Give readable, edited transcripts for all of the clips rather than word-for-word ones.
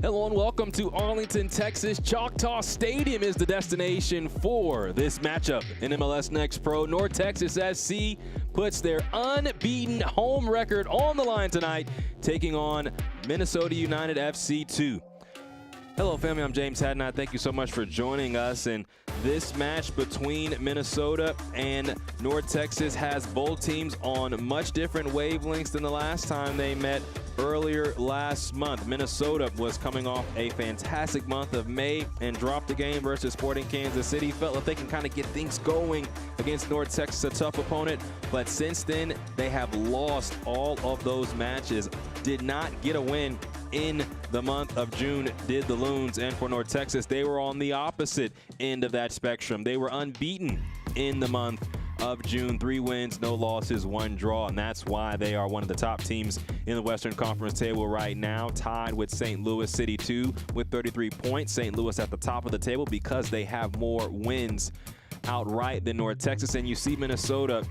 Hello and welcome to Arlington, Texas. Choctaw Stadium is the destination for this matchup in MLS Next Pro. North Texas SC puts their unbeaten home record on the line tonight, taking on Minnesota United FC2. Hello, family. I'm James Hadnot. Thank you so much for joining us. And this match between Minnesota and North Texas has both teams on much different wavelengths than the last time they met earlier last month. Minnesota was coming off a fantastic month of May and dropped the game versus Sporting Kansas City. Felt like they can kind of get things going against North Texas, a tough opponent. But since then, they have lost all of those matches. Did not get a win in the month of June, did the Loons. And for North Texas, they were on the opposite end of that spectrum. They were unbeaten in the month of June. 3 wins, no losses, 1 draw, and that's why they are one of the top teams in the Western Conference table right now, tied with St. Louis City 2 with 33 points. St. Louis at the top of the table because they have more wins outright than North Texas. And you see Minnesota,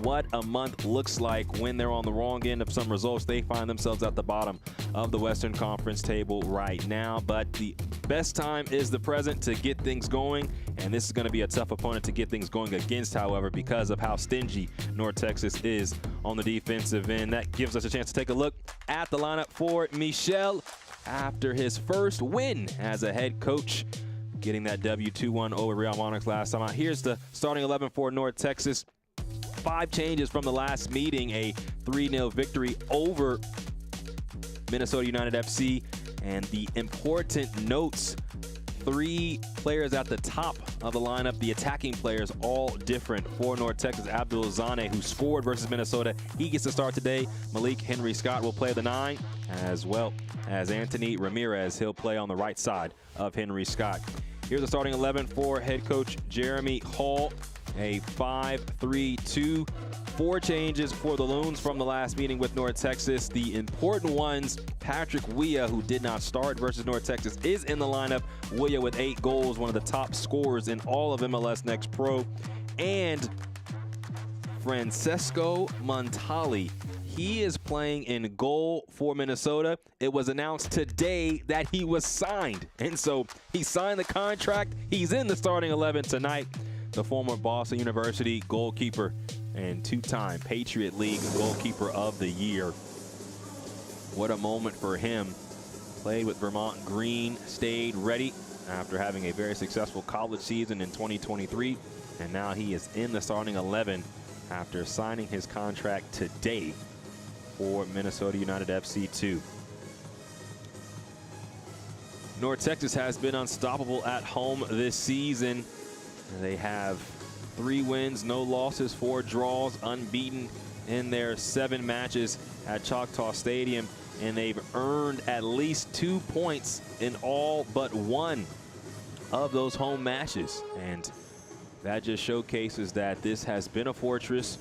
what a month looks like when they're on the wrong end of some results. They find themselves at the bottom of the Western Conference table right now. But the best time is the present to get things going. And this is going to be a tough opponent to get things going against, however, because of how stingy North Texas is on the defensive end. That gives us a chance to take a look at the lineup for Michel after his first win as a head coach, getting that W2-1 over Real Monarchs last time out. Here's the starting 11 for North Texas. 5 changes from the last meeting, a 3-0 victory over Minnesota United FC. And the important notes, 3 players at the top of the lineup, the attacking players, all different for North Texas. Abdul Zane, who scored versus Minnesota, he gets to start today. Malik Henry Scott will play the 9, as well as Anthony Ramirez. He'll play on the right side of Henry Scott. Here's the starting 11 for head coach Jeremy Hall. A 5-3-2. 4 changes for the Loons from the last meeting with North Texas. The important ones, Patrick Weah, who did not start versus North Texas, is in the lineup. Weah with 8 goals, one of the top scorers in all of MLS Next Pro. And Francesco Montali, he is playing in goal for Minnesota. It was announced today that he was signed. And so he signed the contract. He's in the starting 11 tonight. The former Boston University goalkeeper and 2-time Patriot League goalkeeper of the year. What a moment for him. Played with Vermont Green, stayed ready after having a very successful college season in 2023. And now he is in the starting 11 after signing his contract today for Minnesota United FC2. North Texas has been unstoppable at home this season. They have 3 wins, no losses, 4 draws, unbeaten in their 7 matches at Choctaw Stadium. And they've earned at least 2 points in all but 1 of those home matches. And that just showcases that this has been a fortress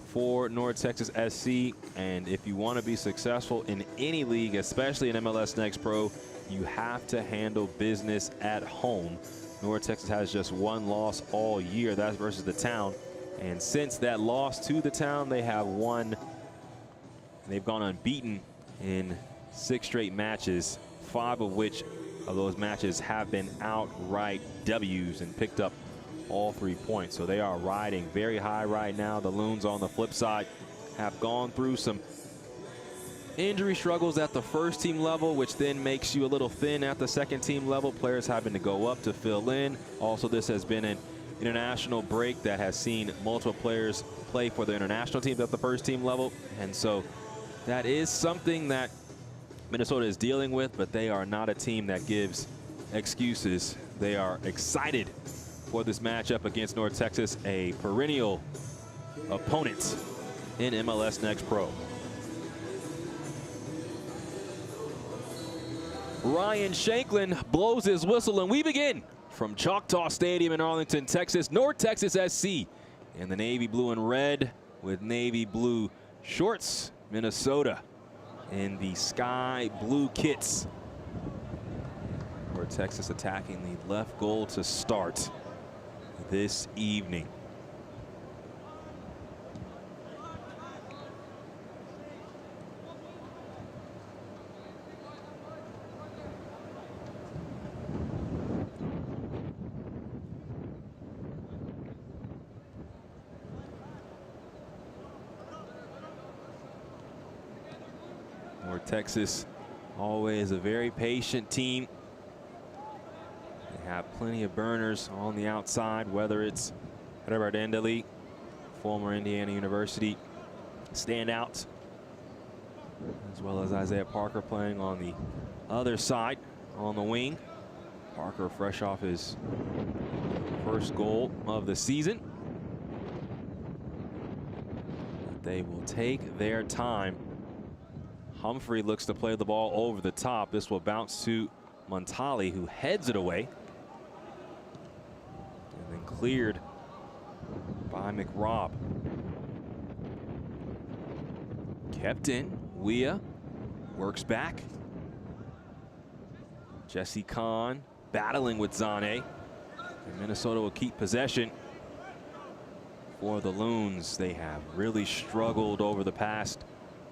for North Texas SC. And if you want to be successful in any league, especially in MLS Next Pro, you have to handle business at home. North Texas has just 1 loss all year. That's versus the Town. And since that loss to the Town, they have won. They've gone unbeaten in 6 straight matches, 5 of which of those matches have been outright W's and picked up all 3 points. So they are riding very high right now. The Loons on the flip side have gone through some injury struggles at the first team level, which then makes you a little thin at the second team level. Players having to go up to fill in. Also, this has been an international break that has seen multiple players play for the international teams at the first team level. And so that is something that Minnesota is dealing with, but they are not a team that gives excuses. They are excited for this matchup against North Texas, a perennial opponent in MLS Next Pro. Ryan Shanklin blows his whistle, and we begin from Choctaw Stadium in Arlington, Texas. North Texas SC in the navy blue and red with navy blue shorts. Minnesota in the sky blue kits. North Texas attacking the left goal to start this evening. Texas, always a very patient team. They have plenty of burners on the outside, whether it's Herbert Endely, former Indiana University standout, as well as Isaiah Parker playing on the other side on the wing. Parker fresh off his first goal of the season. But they will take their time. Humphrey looks to play the ball over the top. This will bounce to Montali, who heads it away. And then cleared by McRobb. Kept in. Weah works back. Jesse Kahn battling with Zane. And Minnesota will keep possession for the Loons. They have really struggled over the past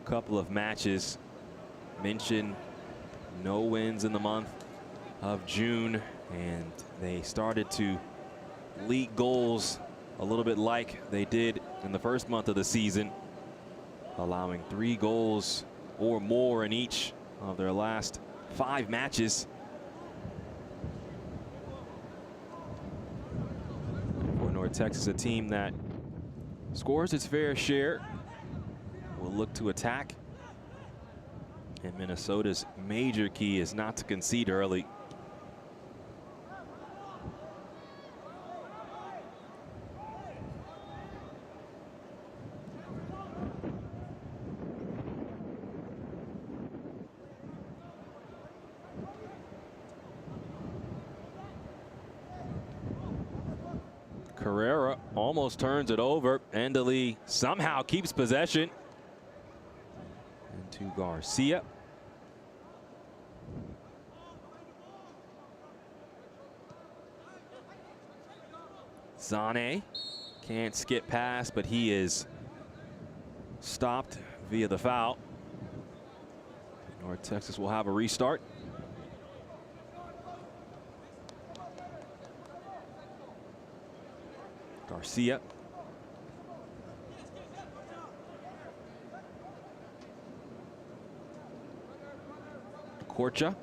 couple of matches. Mentioned no wins in the month of June, and they started to leak goals a little bit like they did in the first month of the season, allowing 3 goals or more in each of their last 5 matches. For North Texas, a team that scores its fair share, will look to attack. And Minnesota's major key is not to concede early. Carrera almost turns it over. Endely somehow keeps possession. And to Garcia. Zane can't skip past, but he is stopped via the foul. North Texas will have a restart. Garcia. Korcha.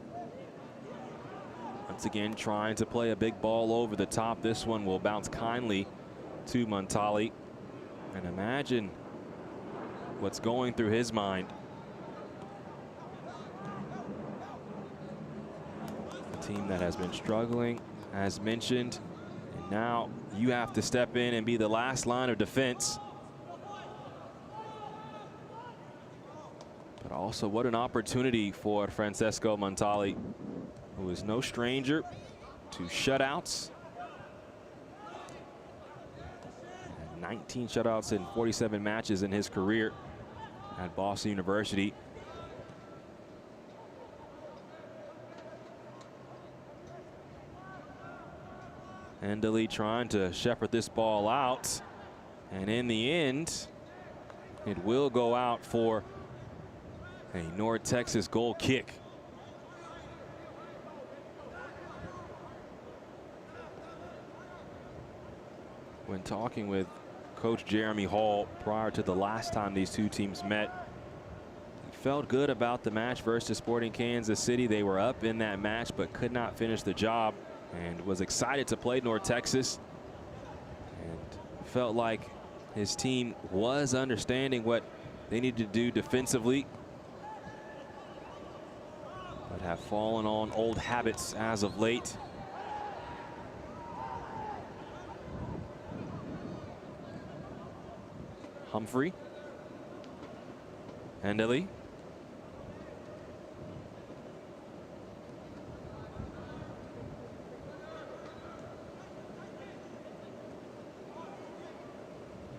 Once again trying to play a big ball over the top. This one will bounce kindly to Montali. And imagine what's going through his mind. A team that has been struggling, as mentioned. And now you have to step in and be the last line of defense. But also what an opportunity for Francesco Montali, who is no stranger to shutouts. 19 shutouts in 47 matches in his career at Boston University. Endely trying to shepherd this ball out. And in the end, it will go out for a North Texas goal kick. When talking with Coach Jeremy Hall prior to the last time these two teams met, he felt good about the match versus Sporting Kansas City. They were up in that match but could not finish the job, and was excited to play North Texas, and felt like his team was understanding what they needed to do defensively, but have fallen on old habits as of late. Humphrey. Endely.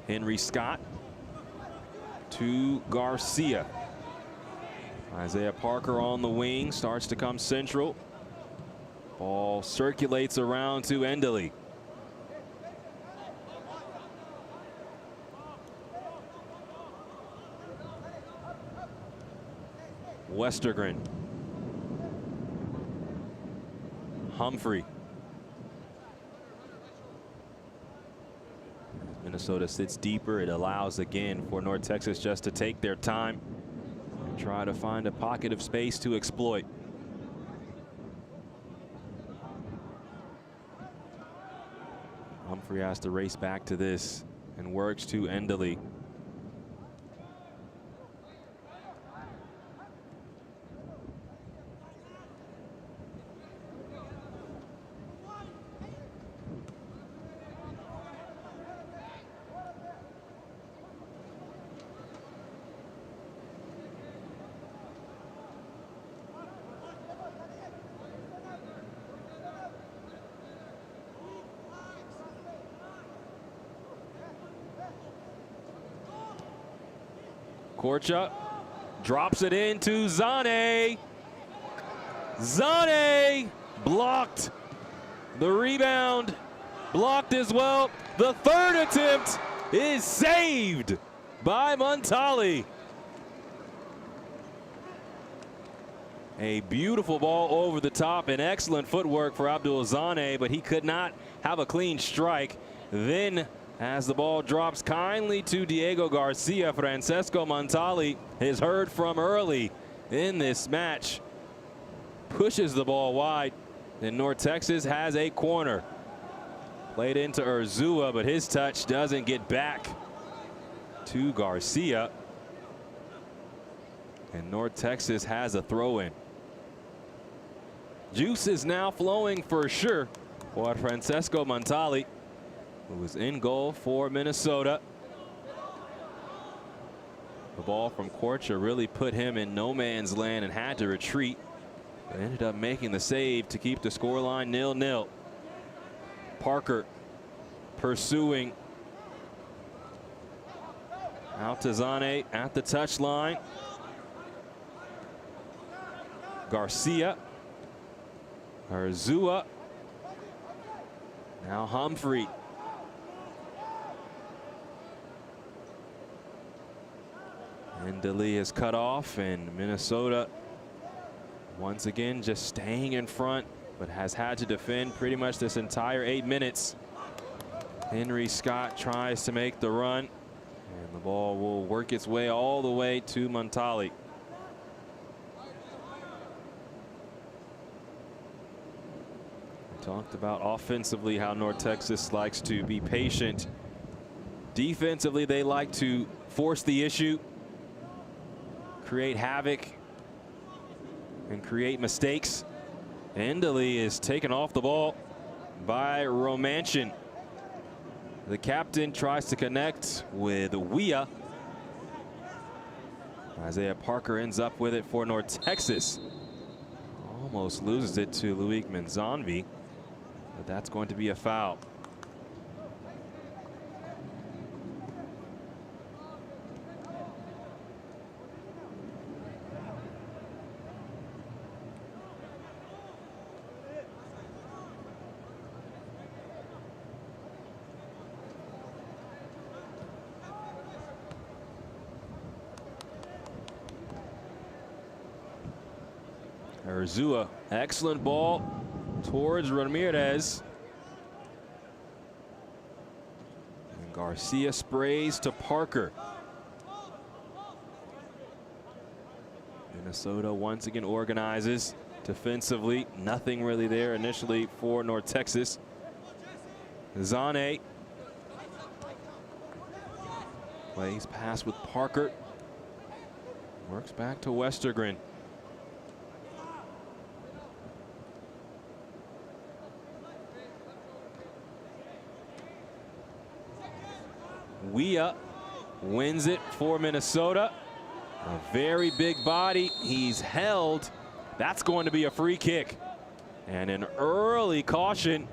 Henry Scott to Garcia. Isaiah Parker on the wing, starts to come central. Ball circulates around to Endely. Westergren. Humphrey. Minnesota sits deeper. It allows again for North Texas just to take their time. try to find a pocket of space to exploit. Humphrey has to race back to this and works to Endely. Korcha drops it into Zane. Zane blocked. The rebound blocked as well. The third attempt is saved by Montali. A beautiful ball over the top and excellent footwork for Abdul Zane, but he could not have a clean strike. Then, as the ball drops kindly to Diego Garcia, Francesco Montali is heard from early in this match. Pushes the ball wide, and North Texas has a corner. Played into Urzua, but his touch doesn't get back to Garcia. And North Texas has a throw-in. Juice is now flowing for sure for Francesco Montali, who was in goal for Minnesota. The ball from Korcha really put him in no man's land and had to retreat, but ended up making the save to keep the scoreline 0-0. Parker pursuing. Out to Zane at the touchline. Garcia. Urzua. Now Humphrey. Endely is cut off, and Minnesota once again just staying in front, but has had to defend pretty much this entire 8 minutes. Henry Scott tries to make the run, and the ball will work its way all the way to Montali. We talked about offensively how North Texas likes to be patient. Defensively, they like to force the issue, create havoc, and create mistakes. Endely is taken off the ball by Romanchin. The captain tries to connect with Wea. Isaiah Parker ends up with it for North Texas. Almost loses it to Loic Manzanvi, but that's going to be a foul. Urzua, excellent ball towards Ramirez. And Garcia sprays to Parker. Minnesota once again organizes defensively. Nothing really there initially for North Texas. Zane plays pass with Parker. Works back to Westergren. Wea wins it for Minnesota. A very big body. He's held. That's going to be a free kick. And an early caution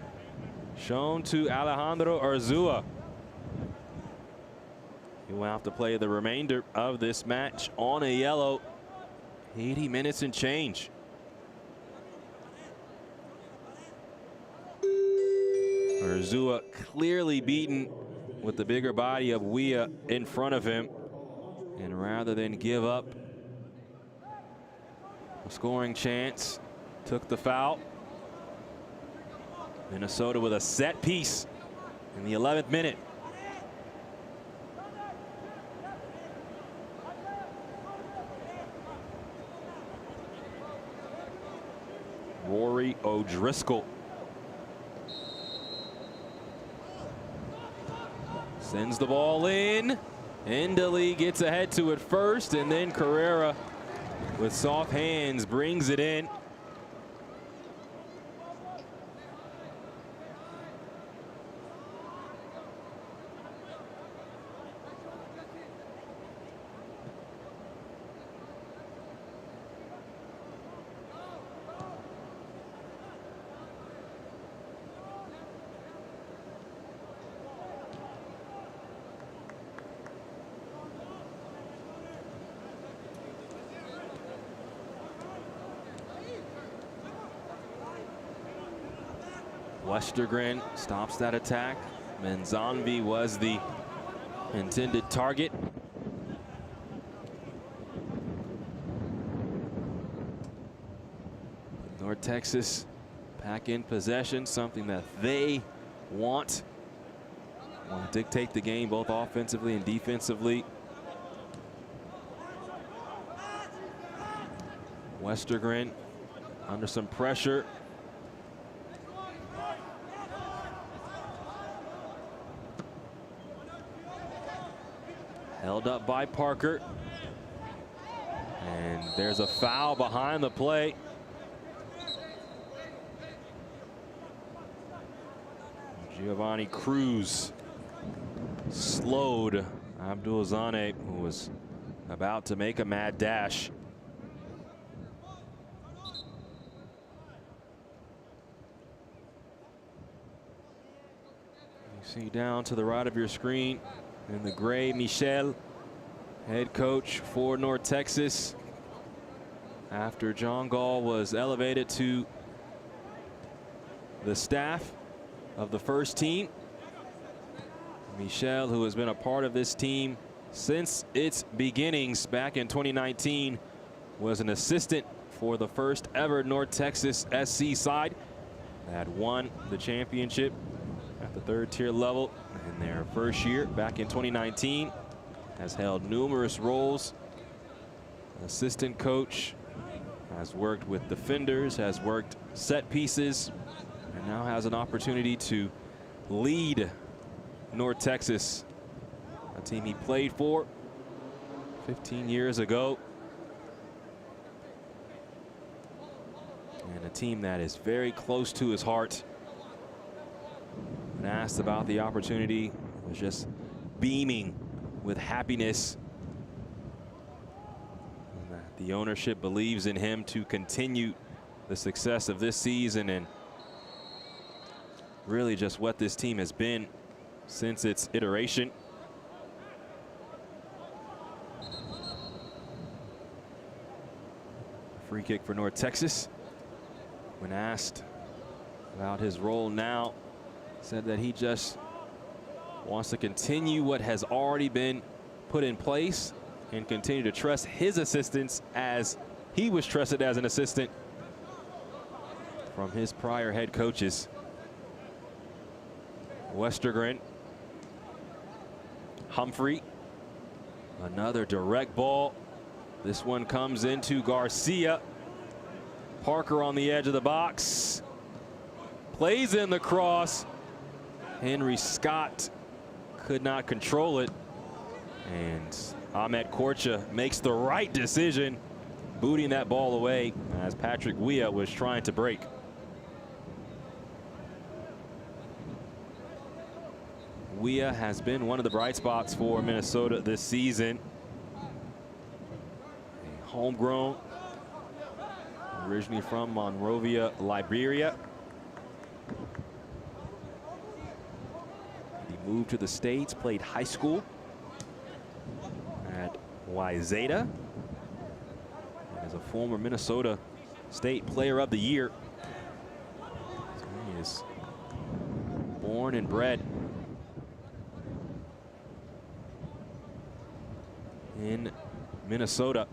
shown to Alejandro Urzua. He will have to play the remainder of this match on a yellow. 80 minutes and change. Urzua clearly beaten with the bigger body of Wea in front of him. And rather than give up a scoring chance, took the foul. Minnesota with a set piece in the 11th minute. Rory O'Driscoll. Sends the ball in. Endley gets ahead to it first, and then Carrera with soft hands brings it in. Westergren stops that attack. Menzanvi was the intended target. North Texas back in possession, something that they want to dictate the game both offensively and defensively. Westergren under some pressure. Held up by Parker. And there's a foul behind the play. Giovanni Cruz slowed Abdul Zane, who was about to make a mad dash. You see down to the right of your screen in the gray, Michel, head coach for North Texas. After John Gall was elevated to the staff of the first team, Michel, who has been a part of this team since its beginnings back in 2019, was an assistant for the first ever North Texas SC side that won the championship at the third tier level in their first year back in 2019. Has held numerous roles. Assistant coach, has worked with defenders, has worked set pieces, and now has an opportunity to lead North Texas, a team he played for 15 years ago, and a team that is very close to his heart. When asked about the opportunity, was just beaming with happiness. And the ownership believes in him to continue the success of this season, and really just what this team has been since its iteration. Free kick for North Texas. When asked about his role now, said that he just wants to continue what has already been put in place and continue to trust his assistants as he was trusted as an assistant from his prior head coaches. Westergren, Humphrey, another direct ball. This one comes into Garcia. Parker on the edge of the box, plays in the cross. Henry Scott could not control it, and Ahmet Korcha makes the right decision, booting that ball away as Patrick Weah was trying to break. Weah has been one of the bright spots for Minnesota this season. A homegrown, originally from Monrovia, Liberia. He moved to the States, played high school at Wayzata, and is a former Minnesota State Player of the Year. So he is born and bred in Minnesota.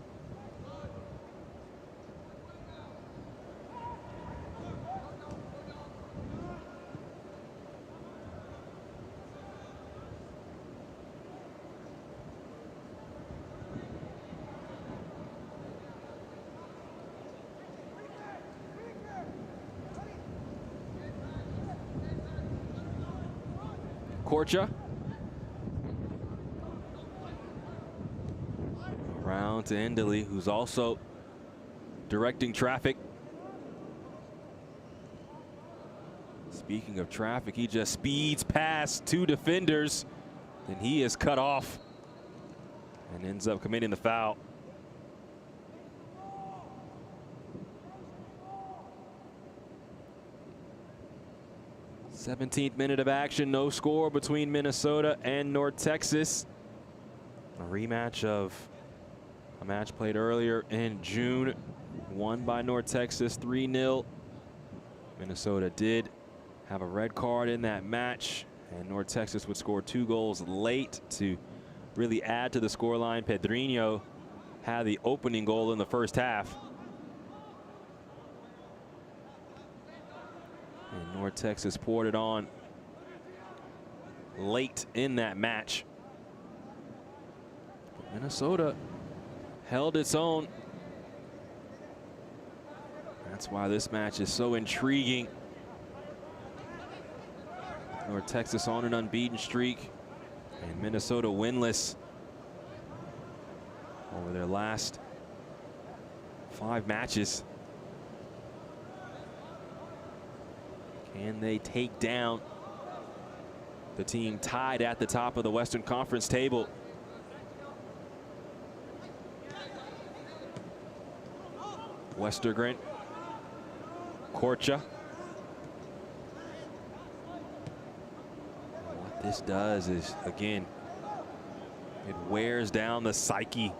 Korcha. Around to Endely, who's also directing traffic. Speaking of traffic, he just speeds past two defenders, and he is cut off and ends up committing the foul. '17th minute of action, no score between Minnesota and North Texas. A rematch of a match played earlier in June, won by North Texas 3-0. Minnesota did have a red card in that match, and North Texas would score 2 goals late to really add to the scoreline. Pedrinho had the opening goal in the first half. And North Texas poured it on late in that match. But Minnesota held its own. That's why this match is so intriguing. North Texas on an unbeaten streak, and Minnesota winless over their last 5 matches. Can they take down the team tied at the top of the Western Conference table? Westergren, Korcha. What this does is, again, it wears down the psyche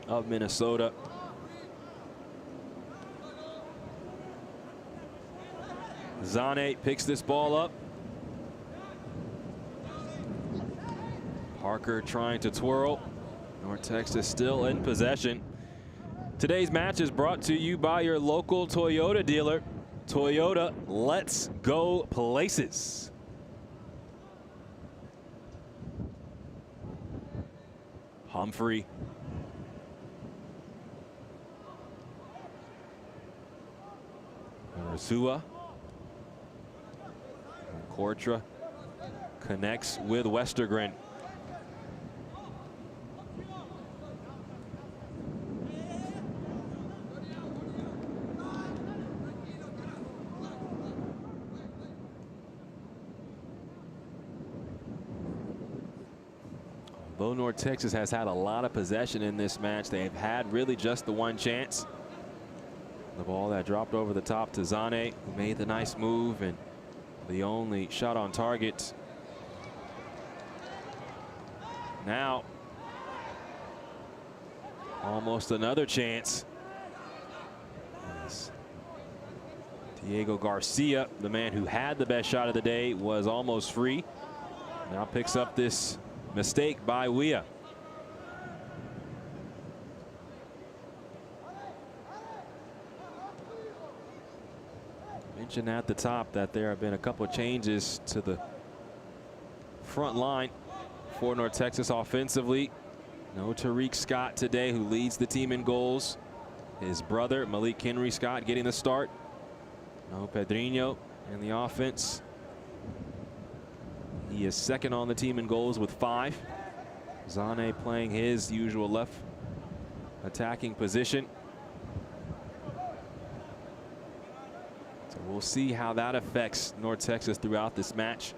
of Minnesota. Zane picks this ball up. Parker trying to twirl. North Texas still in possession. Today's match is brought to you by your local Toyota dealer. Toyota, let's go places. Humphrey. Ursua. Korcha connects with Westergren. Although North Texas has had a lot of possession in this match, they've had really just the one chance. The ball that dropped over the top to Zane, who made the nice move, and the only shot on target. Now, almost another chance. Diego Garcia, the man who had the best shot of the day, was almost free. Now picks up this mistake by Weah. Mentioned at the top that there have been a couple of changes to the front line for North Texas offensively. No Tariq Scott today, who leads the team in goals. His brother, Malik Henry Scott, getting the start. No Pedrinho in the offense. He is second on the team in goals with 5. Zane playing his usual left attacking position. So we'll see how that affects North Texas throughout this match.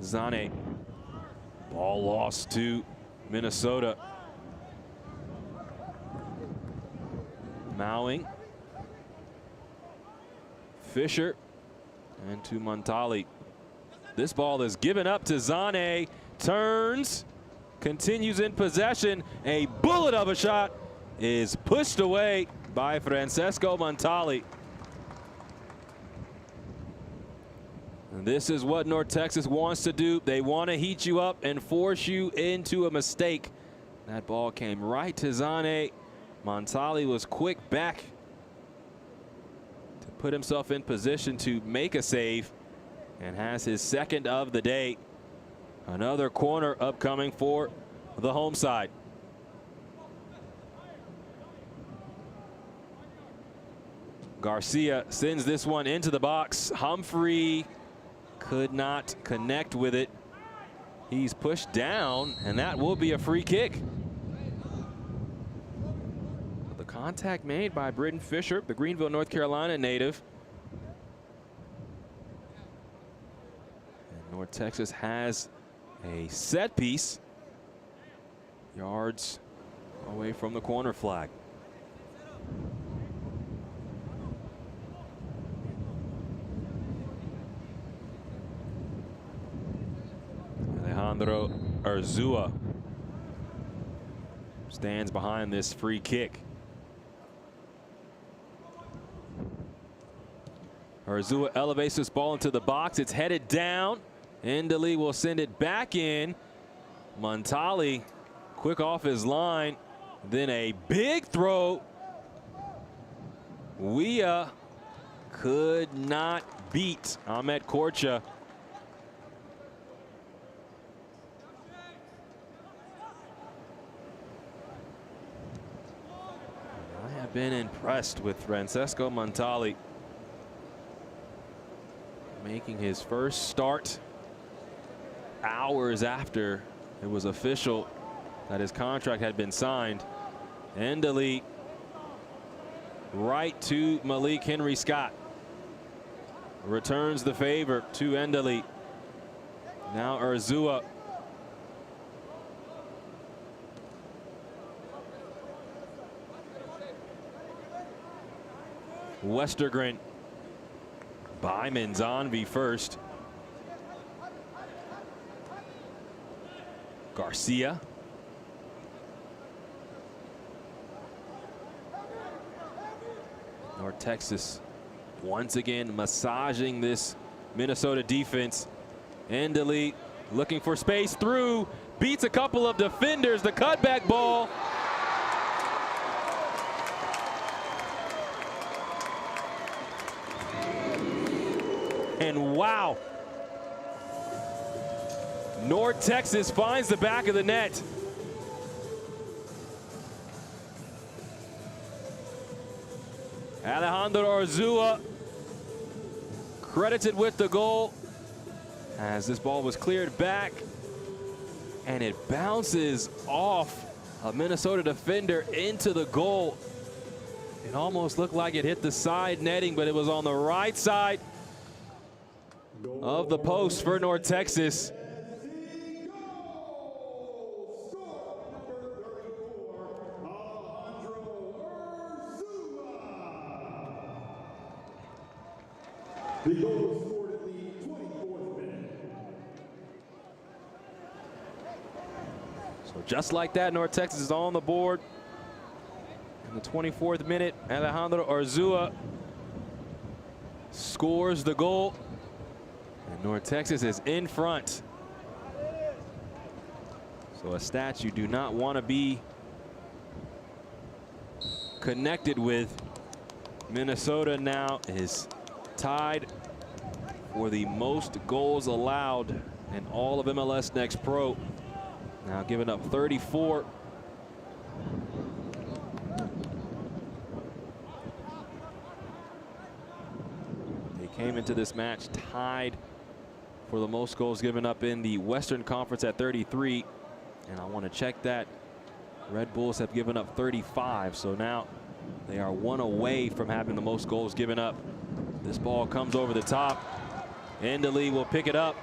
Zane, ball lost to Minnesota. Mowing, Fisher, and to Montali. This ball is given up to Zane, turns, continues in possession. A bullet of a shot is pushed away by Francesco Montali. And this is what North Texas wants to do. They want to heat you up and force you into a mistake. That ball came right to Zane. Montali was quick back to put himself in position to make a save, and has his second of the day. Another corner upcoming for the home side. Garcia sends this one into the box. Humphrey could not connect with it. He's pushed down, and that will be a free kick. The contact made by Britton Fisher, the Greenville, North Carolina native. And North Texas has a set piece, yards away from the corner flag. Alejandro Urzua stands behind this free kick. Urzua elevates this ball into the box. It's headed down. Endeli will send it back in. Montali quick off his line. Then a big throw. Weah could not beat Ahmet Korcha. I have been impressed with Francesco Montali making his first start hours after it was official that his contract had been signed. Endeli right to Malik Henry Scott. Returns the favor to Endeli. Now Urzua. Westergren. By Manzanvi first. Garcia. North Texas once again massaging this Minnesota defense. Endeli looking for space through. Beats a couple of defenders. The cutback ball. And wow, North Texas finds the back of the net. Alejandro Urzua credited with the goal as this ball was cleared back, and it bounces off a Minnesota defender into the goal. It almost looked like it hit the side netting, but it was on the right side of the post for North Texas. The goal was scored at the 24th minute. So just like that, North Texas is on the board. In the 24th minute, Alejandro Urzua scores the goal. And North Texas is in front. So a stat you do not want to be connected with. Minnesota now is tied for the most goals allowed in all of MLS Next Pro. Now giving up 34. They came into this match tied for the most goals given up in the Western Conference at 33. And I want to check that. Red Bulls have given up 35. So now they are one away from having the most goals given up. This ball comes over the top. Endeli will pick it up.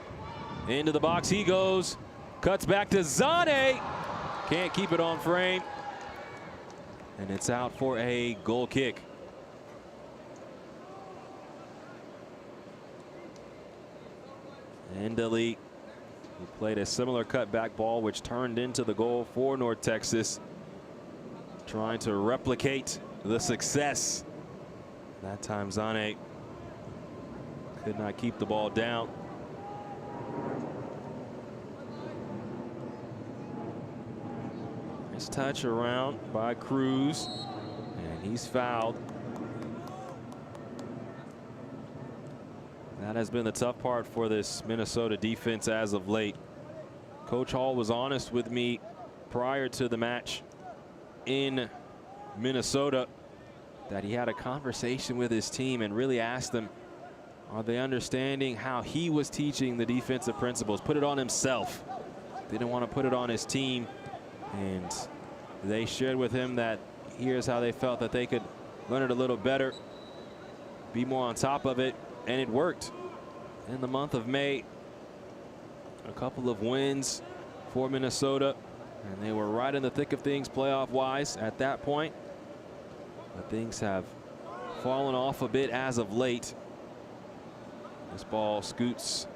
Into the box he goes. Cuts back to Zane. Can't keep it on frame. And it's out for a goal kick. Endeli, who played a similar cutback ball, which turned into the goal for North Texas. Trying to replicate the success. That time Zane could not keep the ball down. Nice touch around by Cruz, and he's fouled. That has been the tough part for this Minnesota defense as of late. Coach Hall was honest with me prior to the match in Minnesota that he had a conversation with his team and really asked them, are they understanding how he was teaching the defensive principles? Put it on himself. Didn't want to put it on his team. And they shared with him that here's how they felt that they could learn it a little better, be more on top of it, and it worked. In the month of May, a couple of wins for Minnesota, and they were right in the thick of things playoff-wise at that point. But things have fallen off a bit as of late. This ball scoots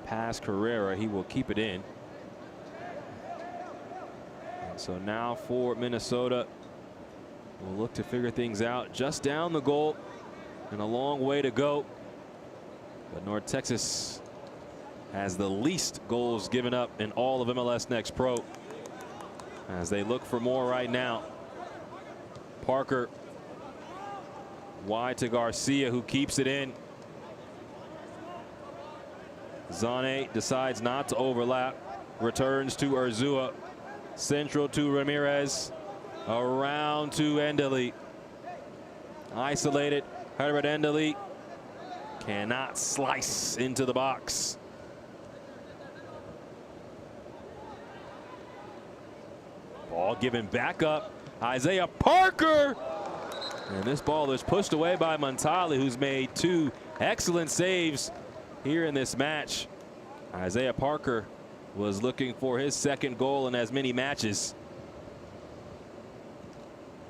past Carrera. He will keep it in. And so now for Minnesota, we'll look to figure things out just down the goal and a long way to go. But North Texas has the least goals given up in all of MLS Next Pro as they look for more right now. Parker wide to Garcia, who keeps it in. Zane decides not to overlap, returns to Urzua, central to Ramirez, around to Endeli. Isolated, Herbert Endeli cannot slice into the box. Ball given back up, Isaiah Parker, and this ball is pushed away by Montali, who's made 2 excellent saves here in this match. Isaiah Parker was looking for his second goal in as many matches.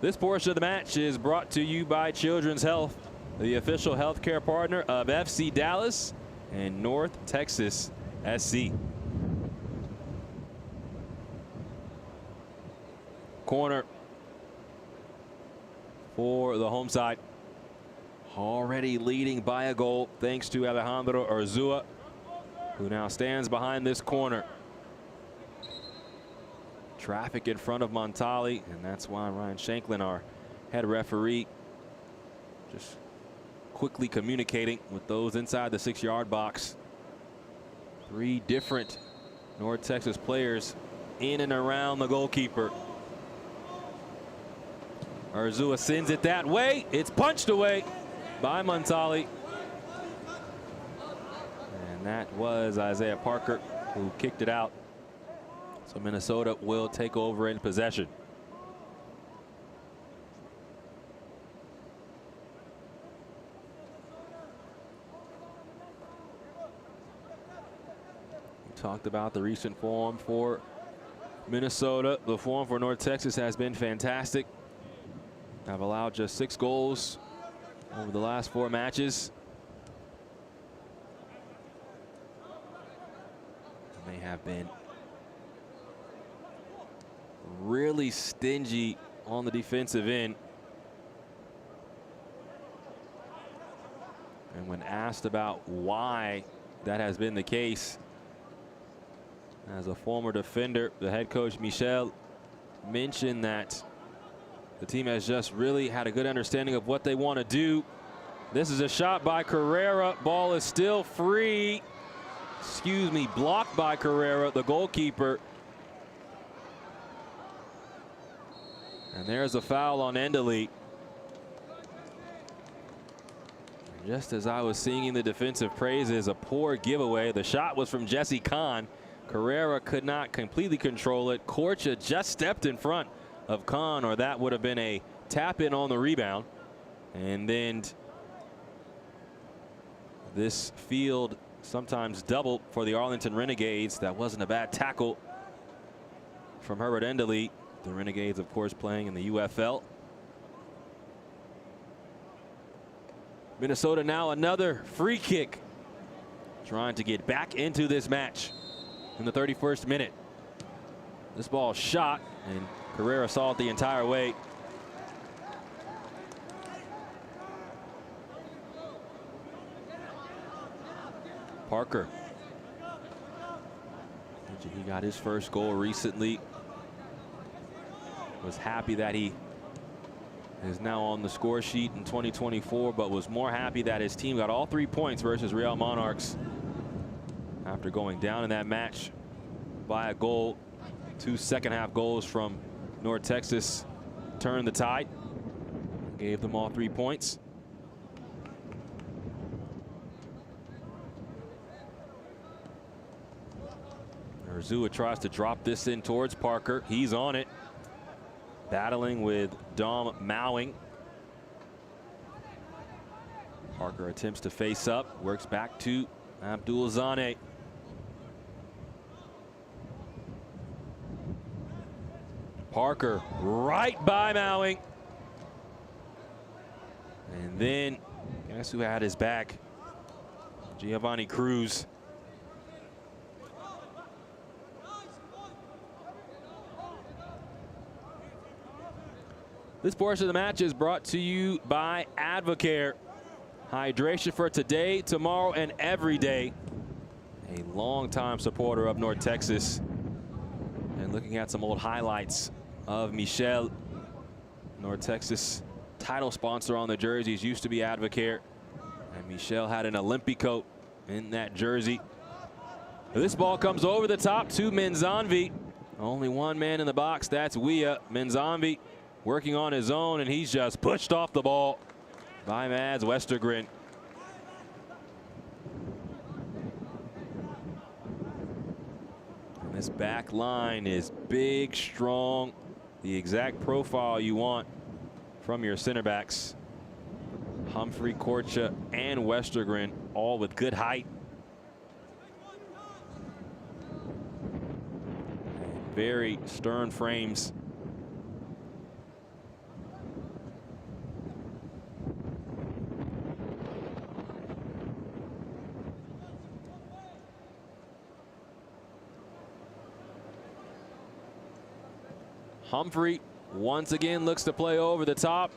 This portion of the match is brought to you by Children's Health, the official healthcare partner of FC Dallas and North Texas SC. Corner for the home side. Already leading by a goal thanks to Alejandro Urzua, who now stands behind this corner. Traffic in front of Montali, and that's why Ryan Shanklin, our head referee, just quickly communicating with those inside the 6-yard box. 3 different North Texas players in and around the goalkeeper. Urzua sends it that way. It's punched away by Montali. And that was Isaiah Parker who kicked it out. So Minnesota will take over in possession. We talked about the recent form for Minnesota. The form for North Texas has been fantastic. Have allowed just 6 goals over the last 4 matches. They have been really stingy on the defensive end. And when asked about why that has been the case, as a former defender, the head coach Michel mentioned that the team has just really had a good understanding of what they want to do. This is a shot by Carrera. Ball is still free. Excuse me, blocked by Carrera, the goalkeeper. And there's a foul on Endeli. Just as I was singing the defensive praises, a poor giveaway. The shot was from Jesse Kahn. Carrera could not completely control it. Korcha just stepped in front of Kahn, or that would have been a tap in on the rebound. And then this field sometimes double for the Arlington Renegades. That wasn't a bad tackle from Herbert Endeli. The Renegades, of course, playing in the UFL. Minnesota now another free kick, trying to get back into this match in the 31st minute. This ball shot, and Carrera saw it the entire way. Parker. He got his first goal recently. Was happy that he is now on the score sheet in 2024, but was more happy that his team got all 3 points versus Real Monarchs after going down in that match by a goal. 2 second-half goals from North Texas turned the tide. Gave them all 3 points. Urzua tries to drop this in towards Parker. He's on it. Battling with Dom Mowing. Parker attempts to face up. Works back to Abdul Zane. Parker right by Mowing. And then, guess who had his back? Giovanni Cruz. This portion of the match is brought to you by Advocare. Hydration for today, tomorrow, and every day. A longtime supporter of North Texas. And looking at some old highlights of Michel. North Texas title sponsor on the jerseys used to be Advocare. And Michel had an Olympico in that jersey. This ball comes over the top to Menzanvi. Only one man in the box, that's Weah. Menzanvi working on his own, and he's just pushed off the ball by Mads Westergren. And this back line is big, strong, the exact profile you want from your center backs. Humphrey, Korcha, and Westergren, all with good height. Very stern frames. Humphrey once again looks to play over the top.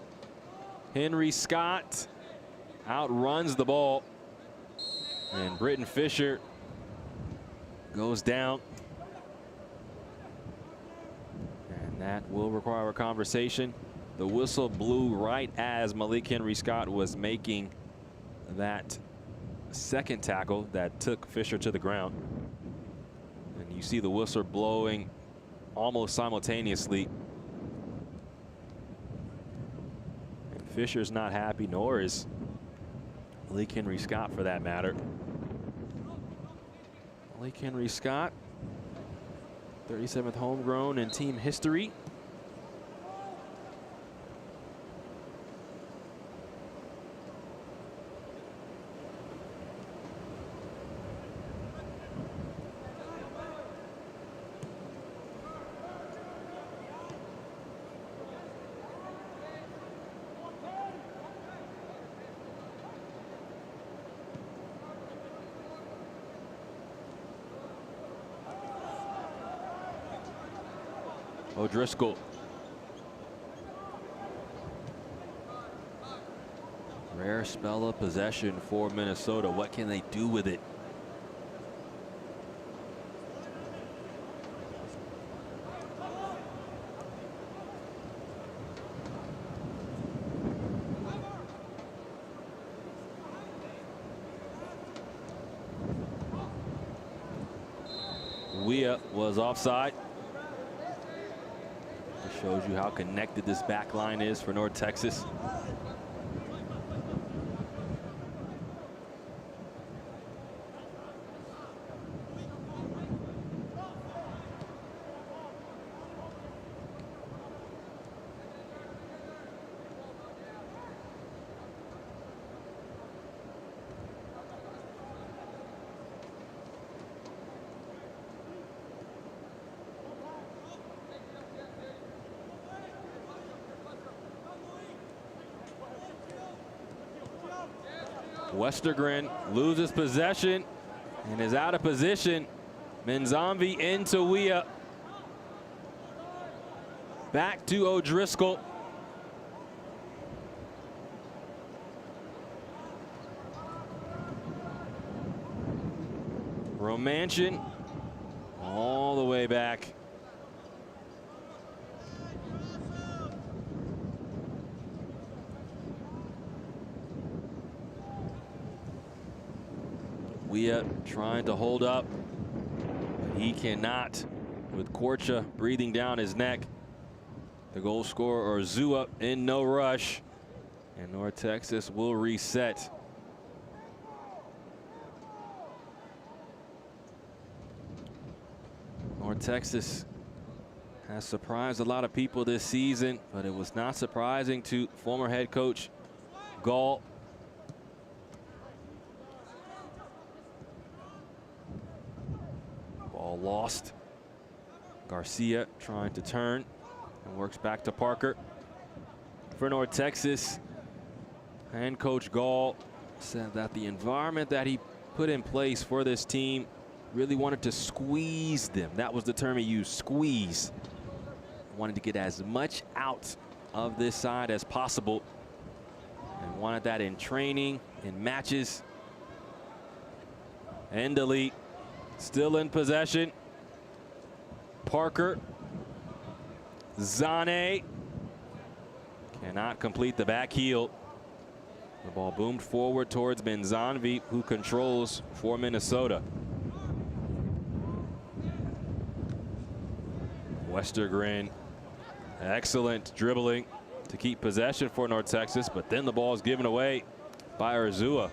Henry Scott outruns the ball. And Britton Fisher goes down. And that will require a conversation. The whistle blew right as Malik Henry Scott was making that second tackle that took Fisher to the ground. And you see the whistle blowing almost simultaneously. And Fisher's not happy, nor is Malik Henry Scott for that matter. Malik Henry Scott, 37th homegrown in team history. O'Driscoll. Rare spell of possession for Minnesota. What can they do with it? Weah was offside. Shows you how connected this back line is for North Texas. Westergren loses possession and is out of position. Menzanvi into Weah. Back to O'Driscoll. Romanchin all the way back. Weah trying to hold up. He cannot with Korcha breathing down his neck. The goal scorer, Zua, in no rush. And North Texas will reset. North Texas has surprised a lot of people this season, but it was not surprising to former head coach Gall. Ball lost. Garcia trying to turn and works back to Parker. For North Texas, and Coach Gall said that the environment that he put in place for this team really wanted to squeeze them. That was the term he used, squeeze. Wanted to get as much out of this side as possible, and wanted that in training, in matches. Endely still in possession. Parker. Zane cannot complete the back heel. The ball boomed forward towards Benzanvi, who controls for Minnesota. Westergren, excellent dribbling to keep possession for North Texas, but then the ball is given away by Urzua.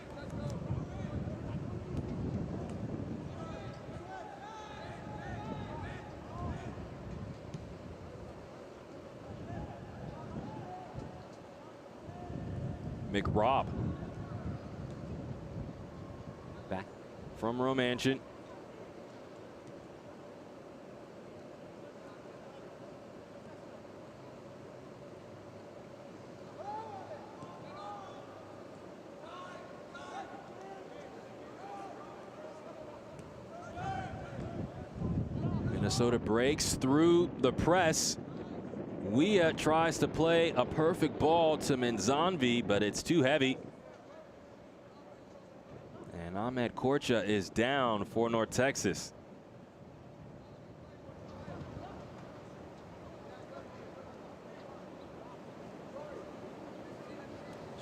McRobb back from Romanchin. Minnesota breaks through the press. Weah tries to play a perfect ball to Benzanvi, but it's too heavy. And Ahmed Korcha is down for North Texas.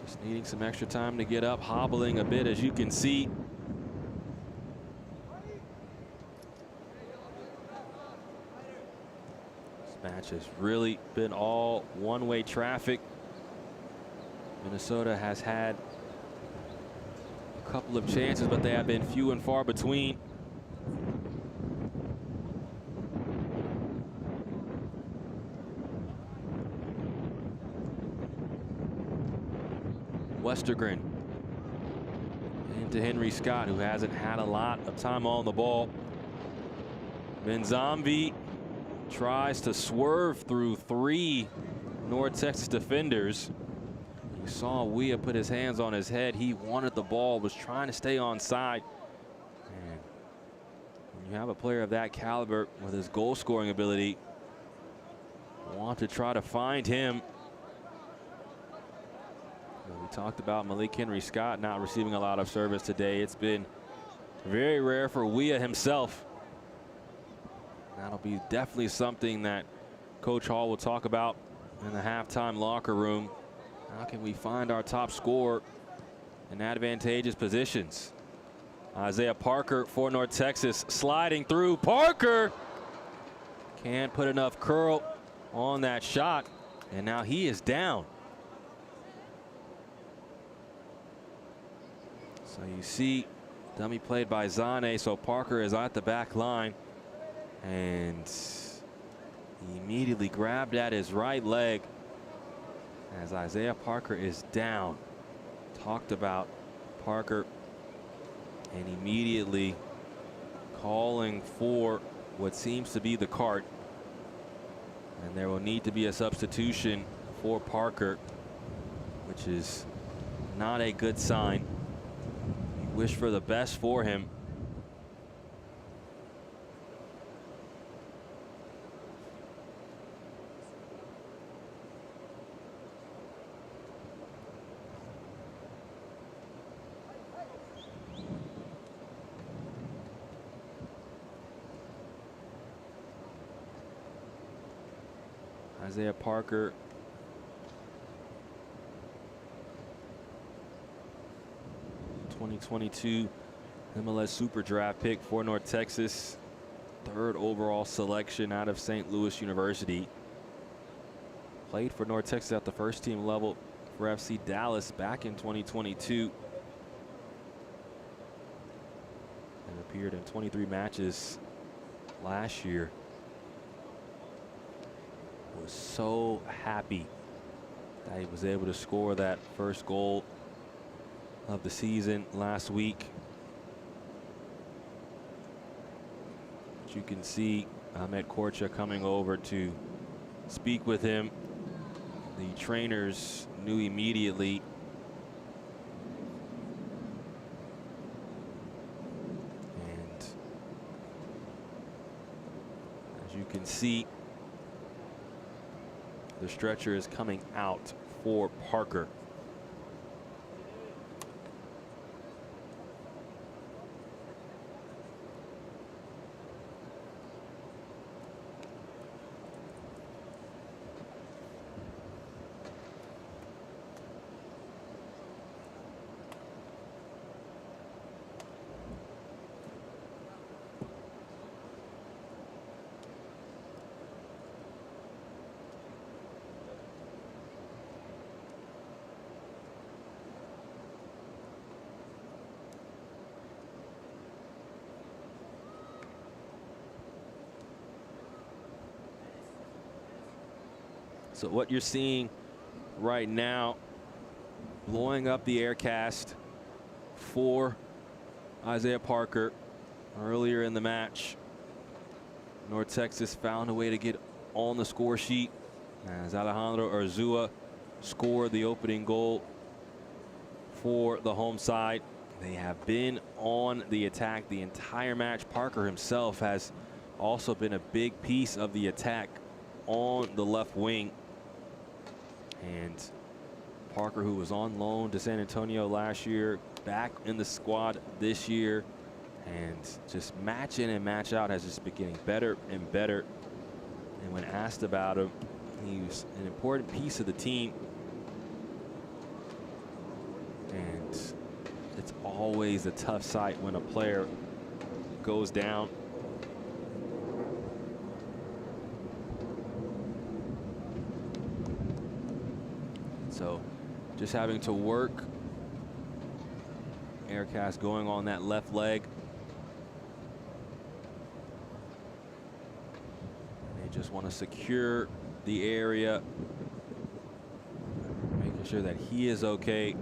Just needing some extra time to get up, hobbling a bit, as you can see. Match has really been all one-way traffic. Minnesota has had a couple of chances, but they have been few and far between. Westergren into Henry Scott, who hasn't had a lot of time on the ball. Benzanvi tries to swerve through three North Texas defenders. You saw Weah put his hands on his head. He wanted the ball, was trying to stay on side. And when you have a player of that caliber with his goal scoring ability, want to try to find him. We talked about Malik Henry Scott not receiving a lot of service today. It's been very rare for Weah himself. That'll be definitely something that Coach Hall will talk about in the halftime locker room. How can we find our top scorer in advantageous positions? Isaiah Parker for North Texas, sliding through. Parker can't put enough curl on that shot, and now he is down. So you see dummy played by Zane, so Parker is at the back line. And he immediately grabbed at his right leg as Isaiah Parker is down. Talked about Parker and immediately calling for what seems to be the cart. And there will need to be a substitution for Parker, which is not a good sign. We wish for the best for him. Isaiah Parker, '22 MLS Super Draft pick for North Texas. 3rd overall selection out of St. Louis University. Played for North Texas at the first team level for FC Dallas back in 2022. And appeared in 23 matches last year. Was so happy that he was able to score that first goal of the season last week. But you can see Ahmed Korcha coming over to speak with him. The trainers knew immediately. And as you can see, the stretcher is coming out for Parker. So what you're seeing right now, blowing up the air cast for Isaiah Parker earlier in the match. North Texas found a way to get on the score sheet as Alejandro Urzua scored the opening goal for the home side. They have been on the attack the entire match. Parker himself has also been a big piece of the attack on the left wing. And Parker, who was on loan to San Antonio last year, back in the squad this year, and just match in and match out has just been getting better and better. And when asked about him, he was an important piece of the team. And it's always a tough sight when a player goes down. So just having to work. Aircast going on that left leg. They just want to secure the area, making sure that he is okay.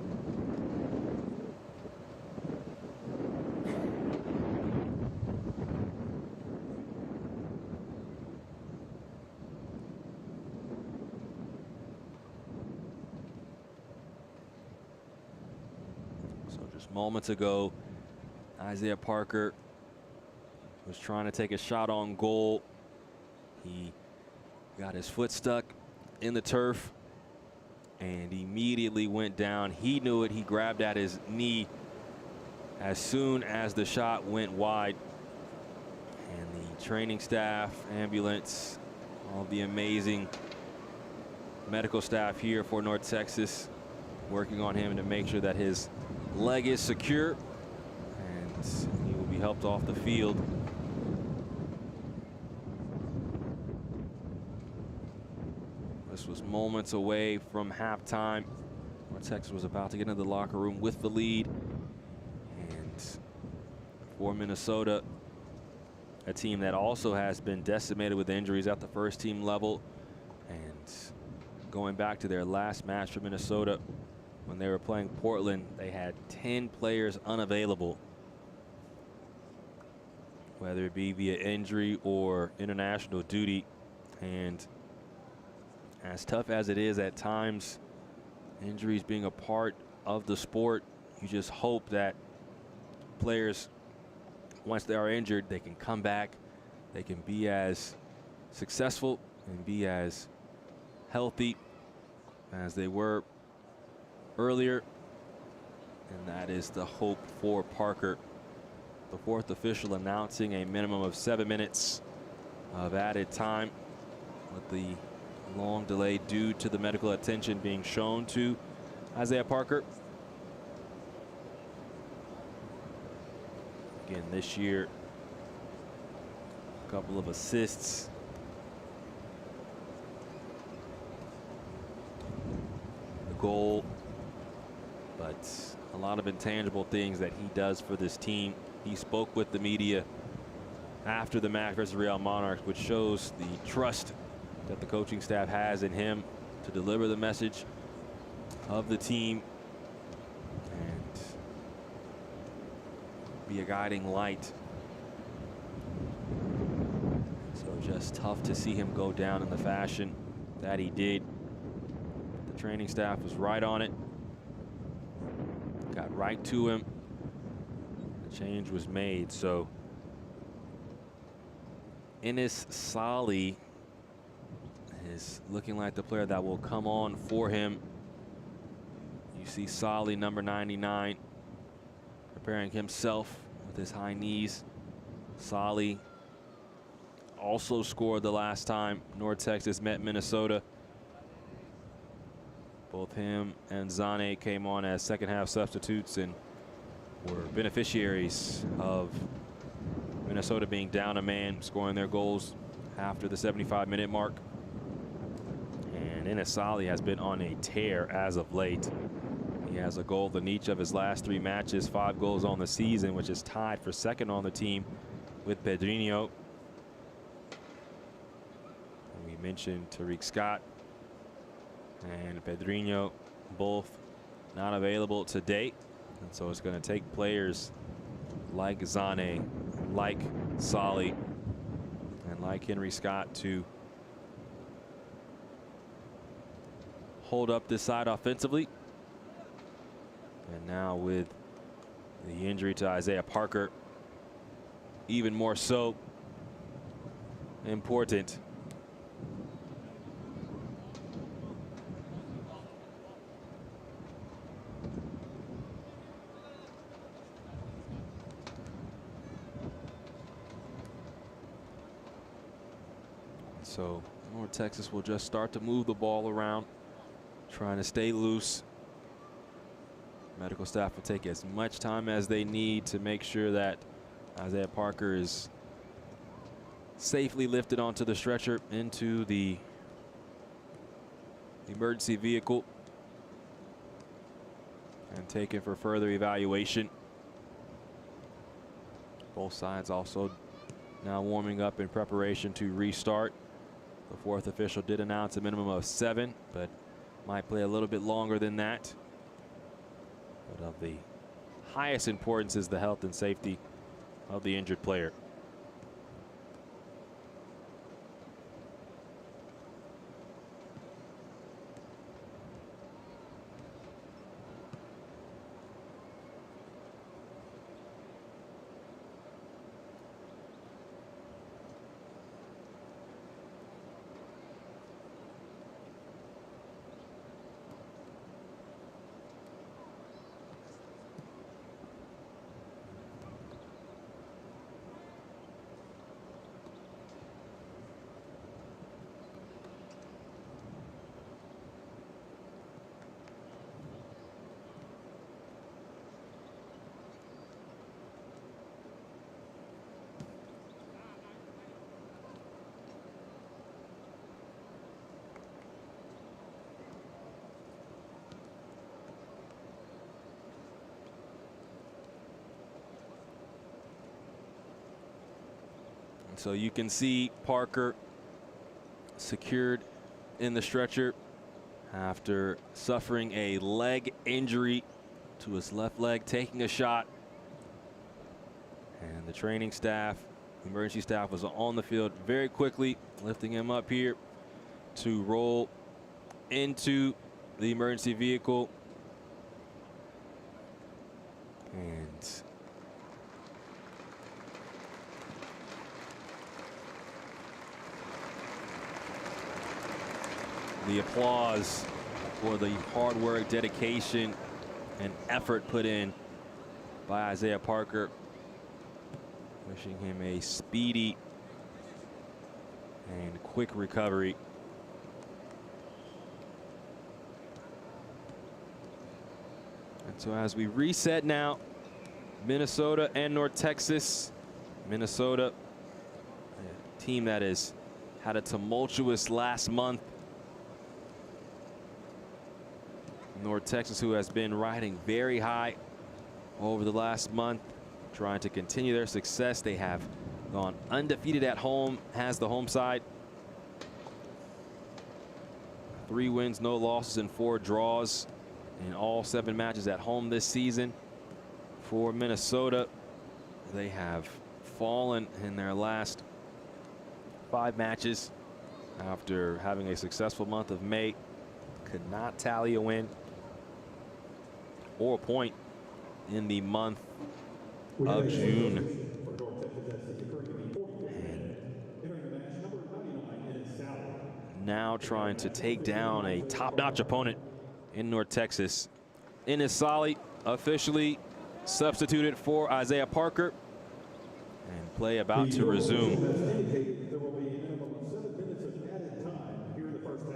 Moments ago, Isaiah Parker was trying to take a shot on goal. He got his foot stuck in the turf and immediately went down. He knew it. He grabbed at his knee as soon as the shot went wide. And the training staff, ambulance, all the amazing medical staff here for North Texas working on him to make sure that his leg is secure and he will be helped off the field. This was moments away from halftime. North Texas was about to get into the locker room with the lead. And for Minnesota, a team that also has been decimated with injuries at the first team level, and going back to their last match for Minnesota, when they were playing Portland, they had 10 players unavailable, whether it be via injury or international duty. And as tough as it is at times, injuries being a part of the sport, you just hope that players, once they are injured, they can come back, they can be as successful and be as healthy as they were earlier. And that is the hope for Parker. The fourth official announcing a minimum of 7 minutes of added time, with the long delay due to the medical attention being shown to Isaiah Parker. Again, this year A couple of assists. The goal. But a lot of intangible things that he does for this team. He spoke with the media after the match versus Real Monarchs, which shows the trust that the coaching staff has in him to deliver the message of the team and be a guiding light. So just tough to see him go down in the fashion that he did. The training staff was right on it. Got right to him. The change was made. So Enes Sali is looking like the player that will come on for him. You see Sali, number 99, preparing himself with his high knees. Sali also scored the last time North Texas met Minnesota. Both him and Zane came on as second half substitutes and were beneficiaries of Minnesota being down a man, scoring their goals after the 75-minute mark. And Enes Sali has been on a tear as of late. He has a goal in each of his last 3 matches, 5 goals on the season, which is tied for second on the team with Pedrinho. And we mentioned Tariq Scott and Pedrinho, both not available today. And so it's going to take players like Zane, like Sali, and like Henry Scott to hold up this side offensively. And now with the injury to Isaiah Parker, even more so important. So North Texas will just start to move the ball around, trying to stay loose. Medical staff will take as much time as they need to make sure that Isaiah Parker is safely lifted onto the stretcher into the emergency vehicle and taken for further evaluation. Both sides also now warming up in preparation to restart. The fourth official did announce a minimum of 7, but might play a little bit longer than that. But of the highest importance is the health and safety of the injured player. So you can see Parker secured in the stretcher after suffering a leg injury to his left leg, taking a shot. And the training staff, emergency staff, was on the field very quickly, lifting him up here to roll into the emergency vehicle. And the applause for the hard work, dedication, and effort put in by Isaiah Parker. Wishing him a speedy and quick recovery. And so as we reset now, Minnesota and North Texas. Minnesota team that has had a tumultuous last month. North Texas, who has been riding very high over the last month, trying to continue their success. They have gone undefeated at home, has the home side. 3 wins, no losses, and 4 draws in all 7 matches at home this season. For Minnesota, they have fallen in their last 5 matches after having a successful month of May. Could not tally a win or a point in the month of June. And now trying to take down a top-notch opponent in North Texas. Inisali officially substituted for Isaiah Parker, and play about to resume. There will be a minimum of 7 minutes of added time here in the first half.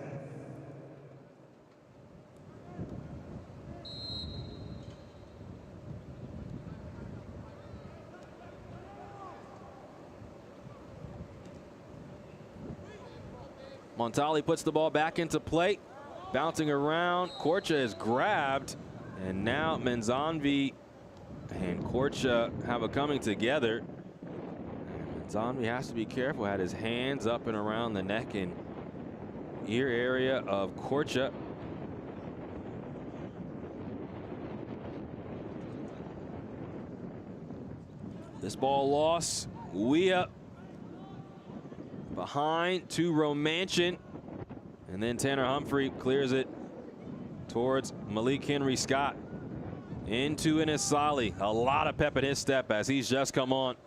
Montali puts the ball back into play, bouncing around. Korcha is grabbed, and now Menzanvi and Korcha have a coming together. Menzanvi has to be careful, had his hands up and around the neck and ear area of Korcha. This ball lost. Weah behind to Romanchin, and then Tanner Humphrey clears it towards Malik Henry Scott. Into Inisali. A lot of pep in his step as he's just come on.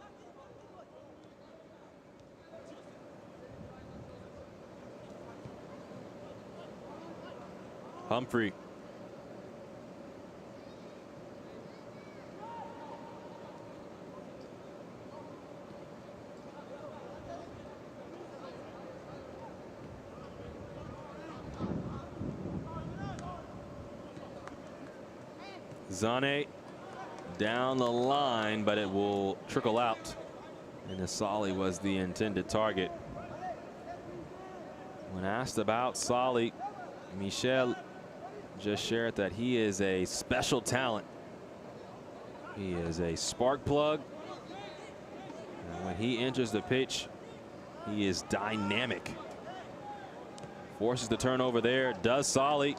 Humphrey. Zane down the line, but it will trickle out. And Asali was the intended target. When asked about Sali, Michel just shared that he is a special talent. He is a spark plug. And when he enters the pitch, he is dynamic. Forces the turnover there, does Sali.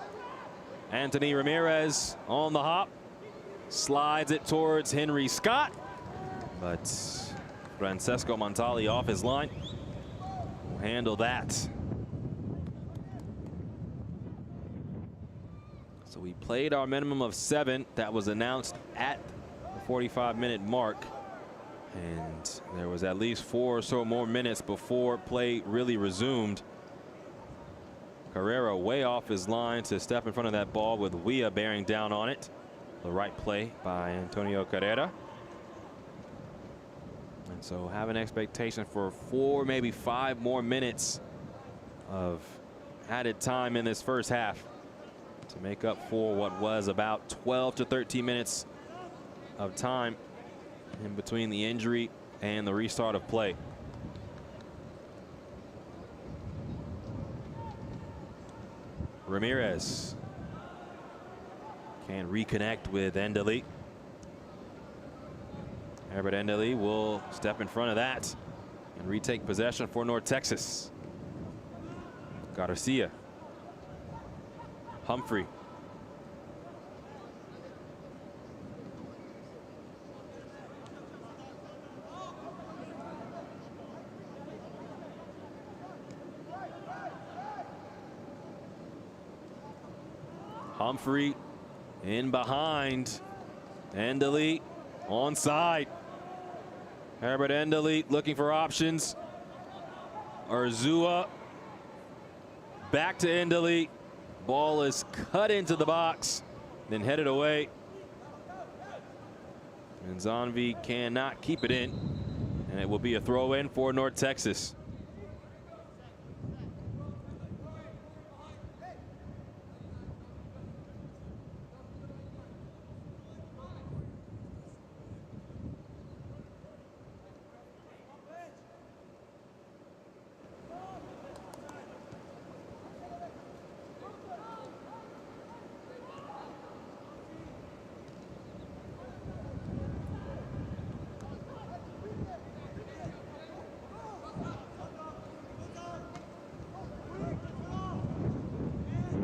Anthony Ramirez on the hop. Slides it towards Henry Scott, but Francesco Montali off his line will handle that. So we played our minimum of 7 that was announced at the 45-minute mark, and there was at least 4 or so more minutes before play really resumed. Carrera way off his line to step in front of that ball with Weah bearing down on it. The right play by Antonio Carrera. And so have an expectation for 4, maybe 5 more minutes of added time in this first half to make up for what was about 12 to 13 minutes of time in between the injury and the restart of play. Ramirez can reconnect with Endeli. Herbert Endeli will step in front of that and retake possession for North Texas. Garcia. Humphrey. Humphrey in behind. Endeli onside. Herbert Endeli looking for options. Arzua back to Endeli. Ball is cut into the box, then headed away. And Zanvi cannot keep it in, and it will be a throw in for North Texas.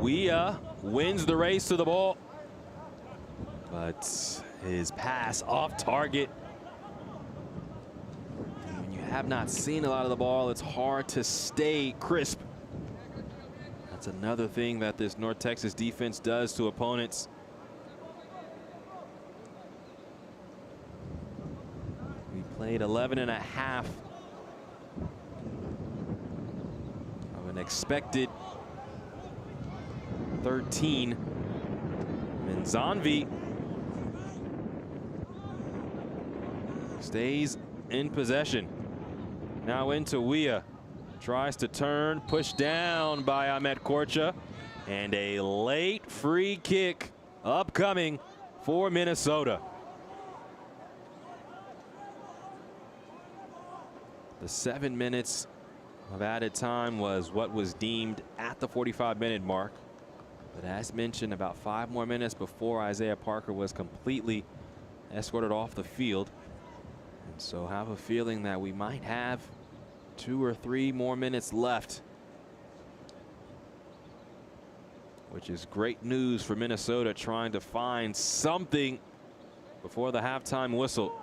Weah wins the race to the ball, but his pass off target. And when you have not seen a lot of the ball, it's hard to stay crisp. That's another thing that this North Texas defense does to opponents. We played 11.5 of an expected 13. Minzanvi stays in possession. Now into Weah. Tries to turn, pushed down by Ahmet Korcha, and a late free kick upcoming for Minnesota. The 7 minutes of added time was what was deemed at the 45-minute mark. But as mentioned, about 5 more minutes before Isaiah Parker was completely escorted off the field. And so I have a feeling that we might have 2 or 3 more minutes left, which is great news for Minnesota, trying to find something before the halftime whistle.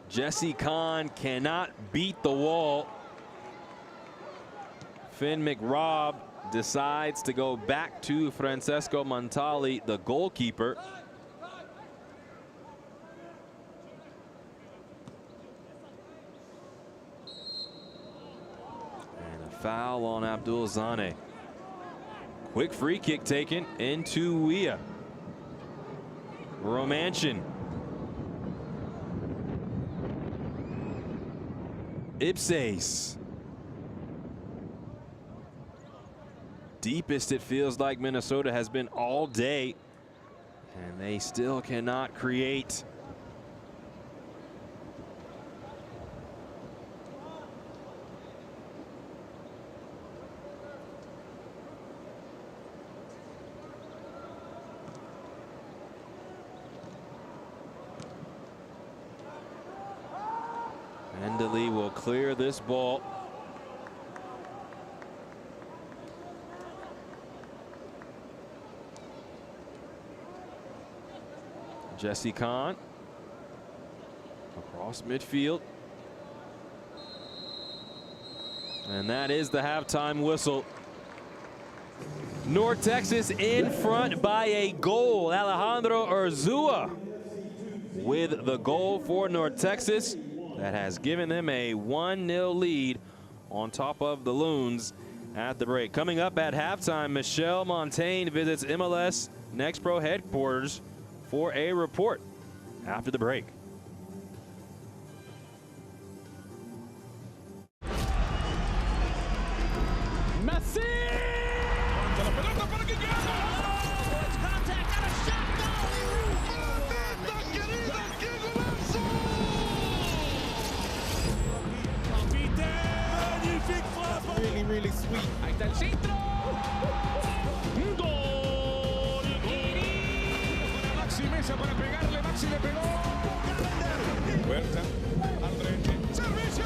Jesse Kahn cannot beat the wall. Finn McRobb decides to go back to Francesco Montali, the goalkeeper. And a foul on Abdul Zane. Quick free kick taken into Weah. Romanchin. Ipses. Deepest it feels like Minnesota has been all day, and they still cannot create. Mendeley will clear this ball. Jesse Kahn across midfield. And that is the halftime whistle. North Texas in front by a goal. Alejandro Urzua with the goal for North Texas. That has given them a 1-0 lead on top of the Loons at the break. Coming up at halftime, Michelle Montaigne visits MLS Next Pro headquarters for a report after the break. Messi! Really sweet. Ahí está el centro. Gol. Maxi Mesa para pegarle. Maxi le pegó. Huerta. André. Servicio.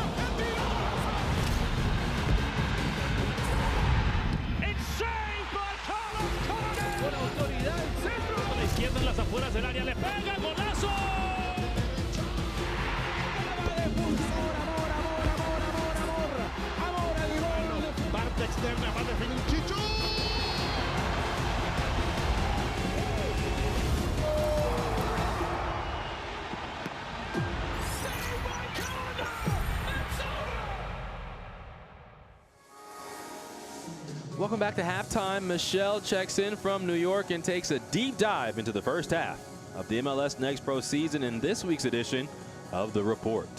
It's saved by Carlos Corner. Con autoridad. Centro. A la izquierda en las afueras del área. Le pega. Golazo. Parte externa, va a definir Chicho. Welcome back to halftime. Michelle checks in from New York and takes a deep dive into the first half of the MLS Next Pro season in this week's edition of The Report.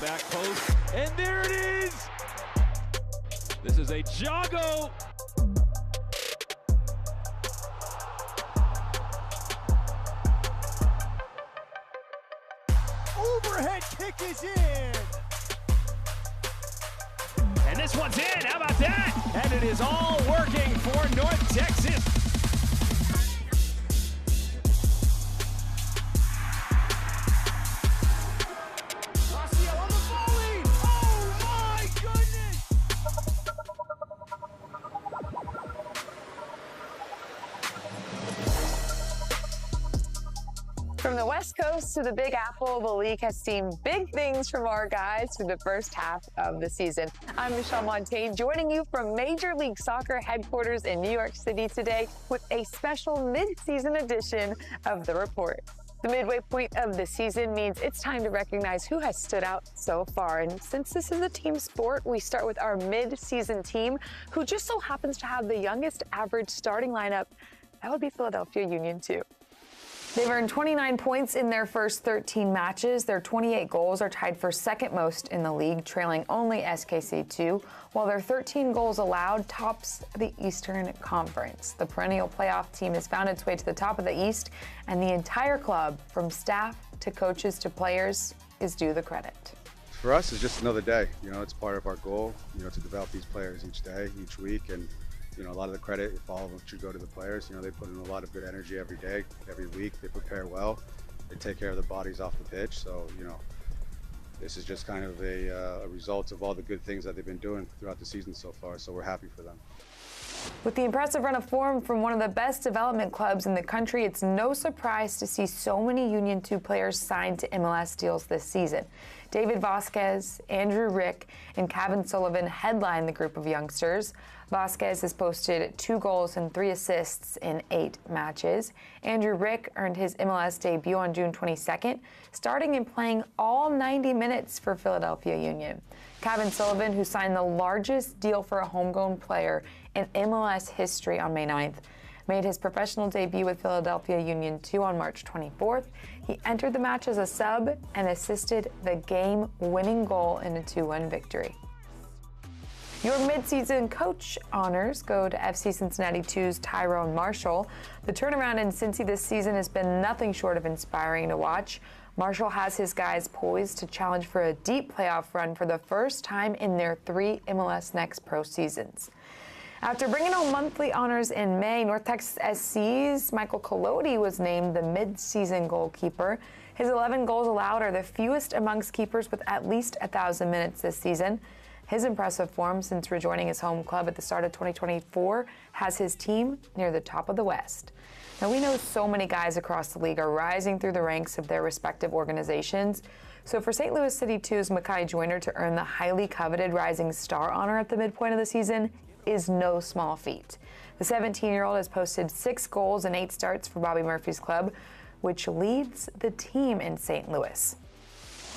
back post, and there it is! This is a Jago. Overhead kick is in. And this one's in, how about that? And it is all working for North Texas. On the volley. Oh my goodness. From the West Coast to the Big Apple, the league has seen big things from our guys through the first half of the season. I'm Michelle Montaigne, joining you from Major League Soccer headquarters in New York City today with a special mid-season edition of The Report. The midway point of the season means it's time to recognize who has stood out so far. And since this is a team sport, we start with our mid-season team, who just so happens to have the youngest average starting lineup. That would be Philadelphia Union 2. They've earned 29 points in their first 13 matches. Their 28 goals are tied for second most in the league, trailing only SKC2, while their 13 goals allowed tops the Eastern Conference. The perennial playoff team has found its way to the top of the East, and the entire club, from staff to coaches to players, is due the credit. For us, it's just another day. You know, it's part of our goal, you know, to develop these players each day, each week, and you know, a lot of the credit, if all of them should go to the players. You know, they put in a lot of good energy every day, every week. They prepare well. They take care of their bodies off the pitch. So, you know, this is just kind of a result of all the good things that they've been doing throughout the season so far. So we're happy for them. With the impressive run of form from one of the best development clubs in the country, it's no surprise to see so many Union 2 players signed to MLS deals this season. David Vasquez, Andrew Rick, and Kevin Sullivan headline the group of youngsters. Vasquez has posted 2 goals and 3 assists in 8 matches. Andrew Rick earned his MLS debut on June 22nd, starting and playing all 90 minutes for Philadelphia Union. Kevin Sullivan, who signed the largest deal for a homegrown player in MLS history on May 9th, made his professional debut with Philadelphia Union 2 on March 24th. He entered the match as a sub and assisted the game-winning goal in a 2-1 victory. Your midseason coach honors go to FC Cincinnati 2's Tyrone Marshall. The turnaround in Cincy this season has been nothing short of inspiring to watch. Marshall has his guys poised to challenge for a deep playoff run for the first time in their 3 MLS Next Pro seasons. After bringing home monthly honors in May, North Texas SC's Michael Collodi was named the mid-season goalkeeper. His 11 goals allowed are the fewest amongst keepers with at least 1,000 minutes this season. His impressive form since rejoining his home club at the start of 2024 has his team near the top of the West. Now, we know so many guys across the league are rising through the ranks of their respective organizations. So for St. Louis City 2's Makai Joyner to earn the highly coveted Rising Star honor at the midpoint of the season is no small feat. The 17-year-old has posted 6 goals and 8 starts for Bobby Murphy's club, which leads the team in St. Louis.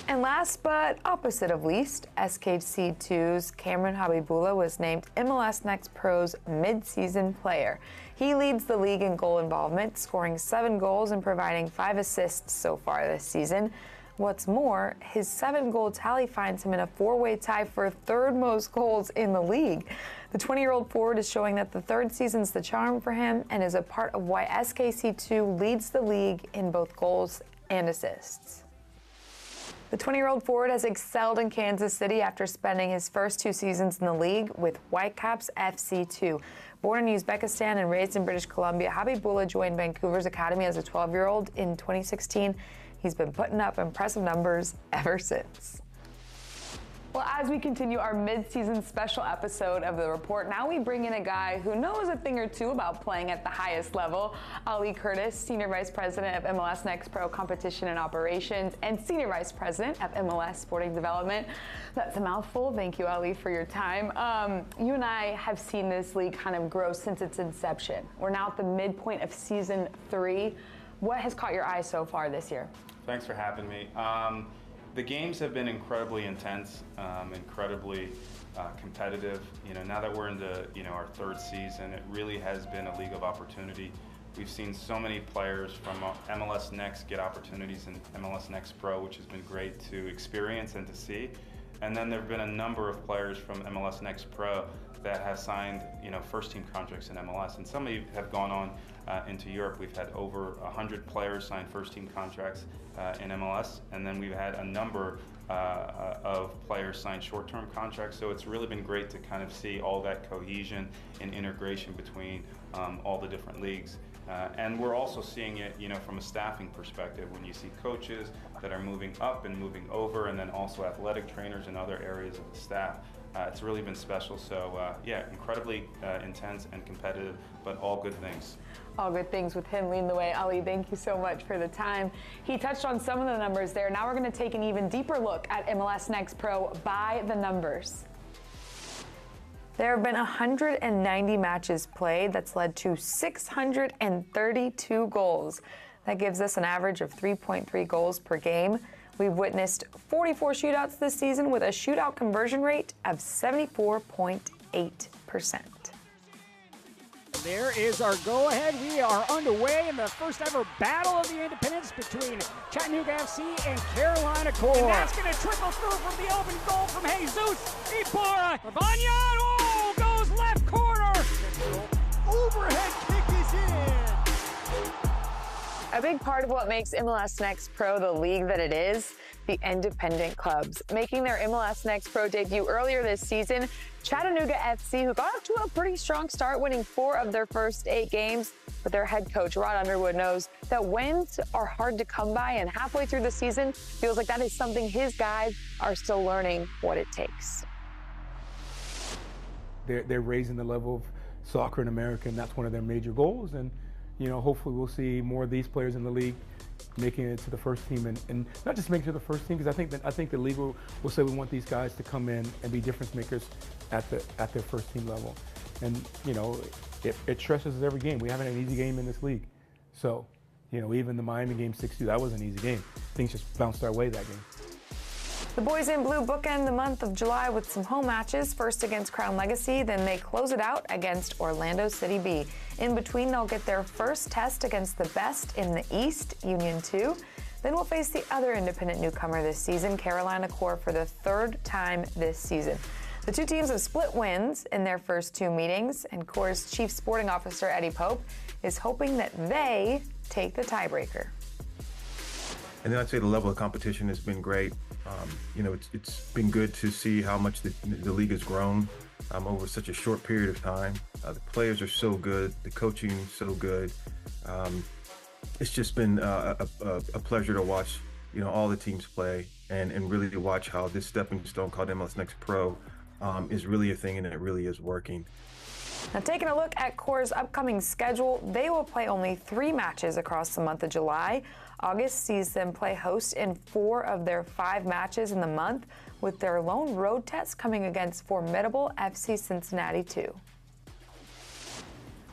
And last but opposite of least, SKC2's Cameron Habibullah was named MLS Next Pro's mid-season player. He leads the league in goal involvement, scoring 7 goals and providing 5 assists so far this season. What's more, his 7-goal tally finds him in a 4-way tie for 3rd most goals in the league. The 20-year-old forward is showing that the 3rd season's the charm for him and is a part of why SKC2 leads the league in both goals and assists. The 20-year-old forward has excelled in Kansas City after spending his first 2 seasons in the league with Whitecaps FC2. Born in Uzbekistan and raised in British Columbia, Habibullah joined Vancouver's academy as a 12-year-old in 2016. He's been putting up impressive numbers ever since. Well, as we continue our mid-season special episode of The Report, now we bring in a guy who knows a thing or two about playing at the highest level. Ali Curtis, Senior Vice President of MLS Next Pro Competition and Operations and Senior Vice President of MLS Sporting Development. That's a mouthful. Thank you, Ali, for your time. You and I have seen this league kind of grow since its inception. We're now at the midpoint of Season 3. What has caught your eye so far this year? Thanks for having me. The games have been incredibly intense, incredibly competitive. You know, now that we're into our 3rd season, it really has been a league of opportunity We've seen so many players from MLS Next get opportunities in MLS Next Pro, which has been great to experience and to see. And then there have been a number of players from MLS Next Pro that have signed, first-team contracts in MLS, and some have gone on into Europe. We've had over 100 players sign first-team contracts in MLS, and then we've had a number of players sign short-term contracts. So it's really been great to kind of see all that cohesion and integration between all the different leagues. And we're also seeing it, from a staffing perspective, when you see coaches that are moving up and moving over, and then also athletic trainers and other areas of the staff. It's really been special. So yeah, incredibly intense and competitive, but all good things. All good things with him leading the way. Ali, thank you so much for the time. He touched on some of the numbers there. Now we're going to take an even deeper look at MLS Next Pro by the numbers. There have been 190 matches played. That's led to 632 goals. That gives us an average of 3.3 goals per game. We've witnessed 44 shootouts this season with a shootout conversion rate of 74.8%. There is our go-ahead. We are underway in the first ever Battle of the Independents between Chattanooga FC and Carolina Core. And that's going to trickle through from the open goal from Jesus Ibarra. Vanya, goes left corner. Overhead kick is in. A big part of what makes MLS Next Pro the league that it is, the independent clubs. Making their MLS Next Pro debut earlier this season, Chattanooga FC, who got off to a pretty strong start, winning 4 of their first 8 games, but their head coach, Rod Underwood, knows that wins are hard to come by, and halfway through the season, feels like that is something his guys are still learning what it takes. They're raising the level of soccer in America, and that's one of their major goals. And hopefully we'll see more of these players in the league making it to the first team, and not just making it to the first team, because I think the league will say we want these guys to come in and be difference makers at their first team level. And it stresses us every game. We haven't had an easy game in this league. So even the Miami game 6-2, that was an easy game. Things just bounced our way that game. The boys in blue bookend the month of July with some home matches, first against Crown Legacy, then they close it out against Orlando City B. In between, they'll get their first test against the best in the East, Union 2. Then we'll face the other independent newcomer this season, Carolina Core, for the 3rd time this season. The two teams have split wins in their first 2 meetings, and Core's Chief Sporting Officer, Eddie Pope, is hoping that they take the tiebreaker. And then I'd say the level of competition has been great. It's been good to see how much the league has grown over such a short period of time. The players are so good, the coaching is so good. It's just been a pleasure to watch, all the teams play and really to watch how this stepping stone called MLS Next Pro is really a thing, and it really is working. Now, taking a look at Core's upcoming schedule, they will play only 3 matches across the month of July. August sees them play host in 4 of their 5 matches in the month, with their lone road test coming against formidable FC Cincinnati 2.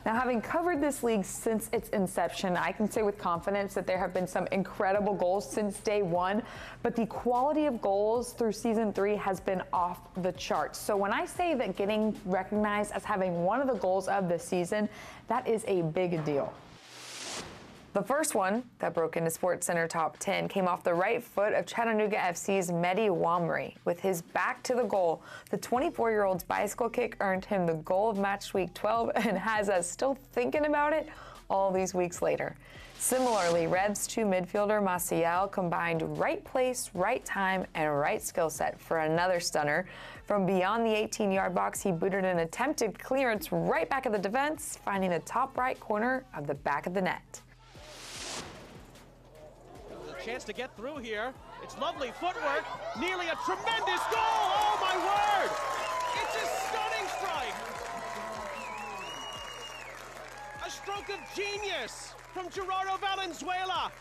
Now, having covered this league since its inception, I can say with confidence that there have been some incredible goals since day one, but the quality of goals through season 3 has been off the charts. So when I say that getting recognized as having one of the goals of the season, that is a big deal. The first one that broke into SportsCenter Top 10 came off the right foot of Chattanooga FC's Mehdi Wamri. With his back to the goal, the 24-year-old's bicycle kick earned him the goal of match week 12 and has us still thinking about it all these weeks later. Similarly, Revs 2 midfielder Maciel combined right place, right time, and right skill set for another stunner. From beyond the 18-yard box, he booted an attempted clearance right back at the defense, finding the top right corner of the back of the net. Chance to get through here. It's lovely footwork. Nearly a tremendous goal. Oh my word! It's a stunning strike. A stroke of genius from Gerardo Valenzuela.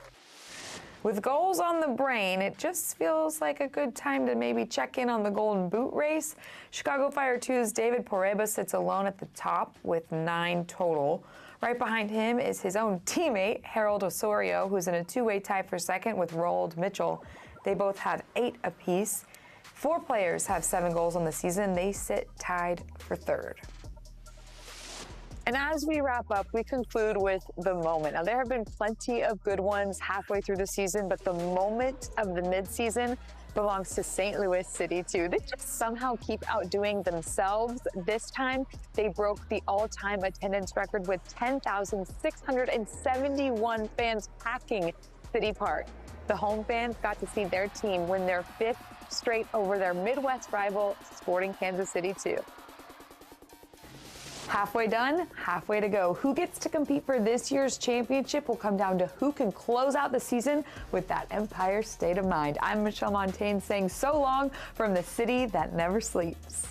With goals on the brain, it just feels like a good time to maybe check in on the Golden Boot race. Chicago Fire 2's David Poreba sits alone at the top with 9 total. Right behind him is his own teammate, Harold Osorio, who's in a 2-way tie for second with Roald Mitchell. They both have 8 apiece. 4 players have 7 goals on the season. They sit tied for third. And as we wrap up, we conclude with the moment. Now, there have been plenty of good ones halfway through the season, but the moment of the midseason belongs to St. Louis City, too. They just somehow keep outdoing themselves. This time, they broke the all-time attendance record with 10,671 fans packing City Park. The home fans got to see their team win their 5th straight over their Midwest rival, Sporting Kansas City, too. Halfway done, halfway to go. Who gets to compete for this year's championship will come down to who can close out the season with that Empire state of mind. I'm Michelle Montaigne saying so long from the city that never sleeps.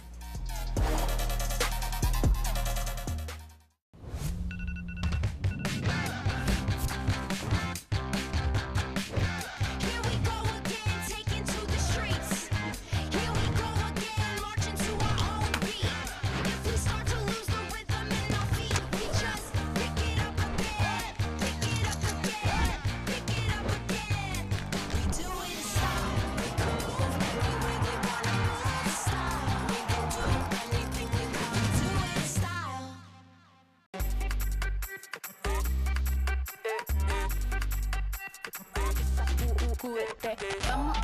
Vamos,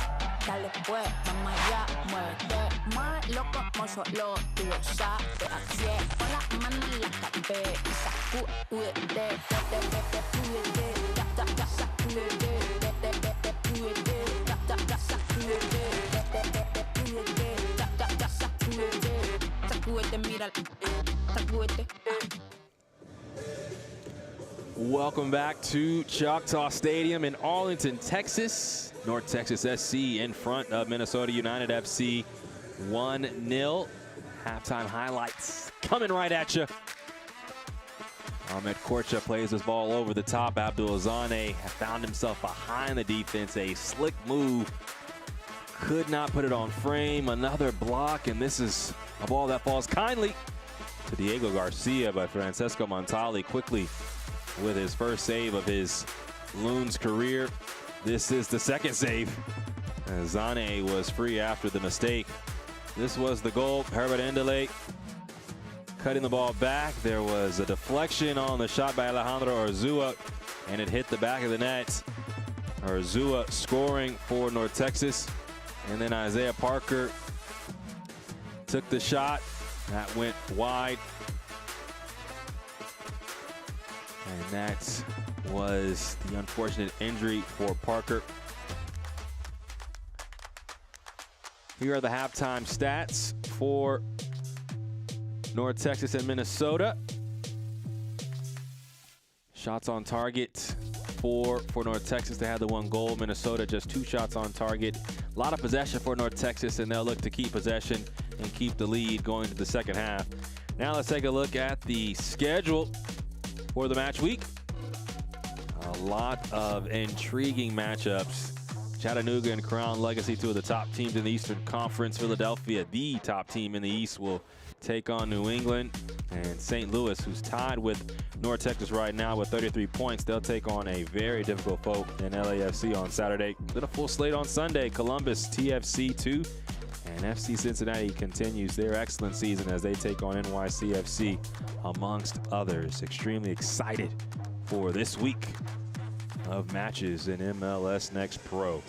dale pues, mamá ya, muévete más loco como solo tú lo sabes. Así es, con las manos en la cabeza, sacúdete, sacúdete, sacúdete, mira, sacúdete. Welcome back to Choctaw Stadium in Arlington, Texas. North Texas SC in front of Minnesota United FC 1-0. Halftime highlights coming right at you. Ahmed Korcha plays this ball over the top. Abdul Zane found himself behind the defense. A slick move. Could not put it on frame. Another block, and this is a ball that falls kindly to Diego Garcia, but Francesco Montali quickly with his first save of his Loons career. This is the second save. Zane was free after the mistake. This was the goal. Herbert Endele cutting the ball back. There was a deflection on the shot by Alejandro Urzúa, and it hit the back of the net. Urzúa scoring for North Texas. And then Isaiah Parker took the shot. That went wide. And that was the unfortunate injury for Parker. Here are the halftime stats for North Texas and Minnesota. Shots on target, 4 for North Texas. They had the 1 goal. Minnesota just 2 shots on target. A lot of possession for North Texas, and they'll look to keep possession and keep the lead going to the second half. Now let's take a look at the schedule for the match week. A lot of intriguing matchups. Chattanooga and Crown Legacy, 2 of the top teams in the Eastern Conference. Philadelphia, the top team in the East, will take on New England. And St. Louis, who's tied with North Texas right now with 33 points, they'll take on a very difficult foe in LAFC on Saturday. Then a full slate on Sunday. Columbus, TFC2, and FC Cincinnati continues their excellent season as they take on NYCFC, amongst others. Extremely excited for this week of matches in MLS Next Pro.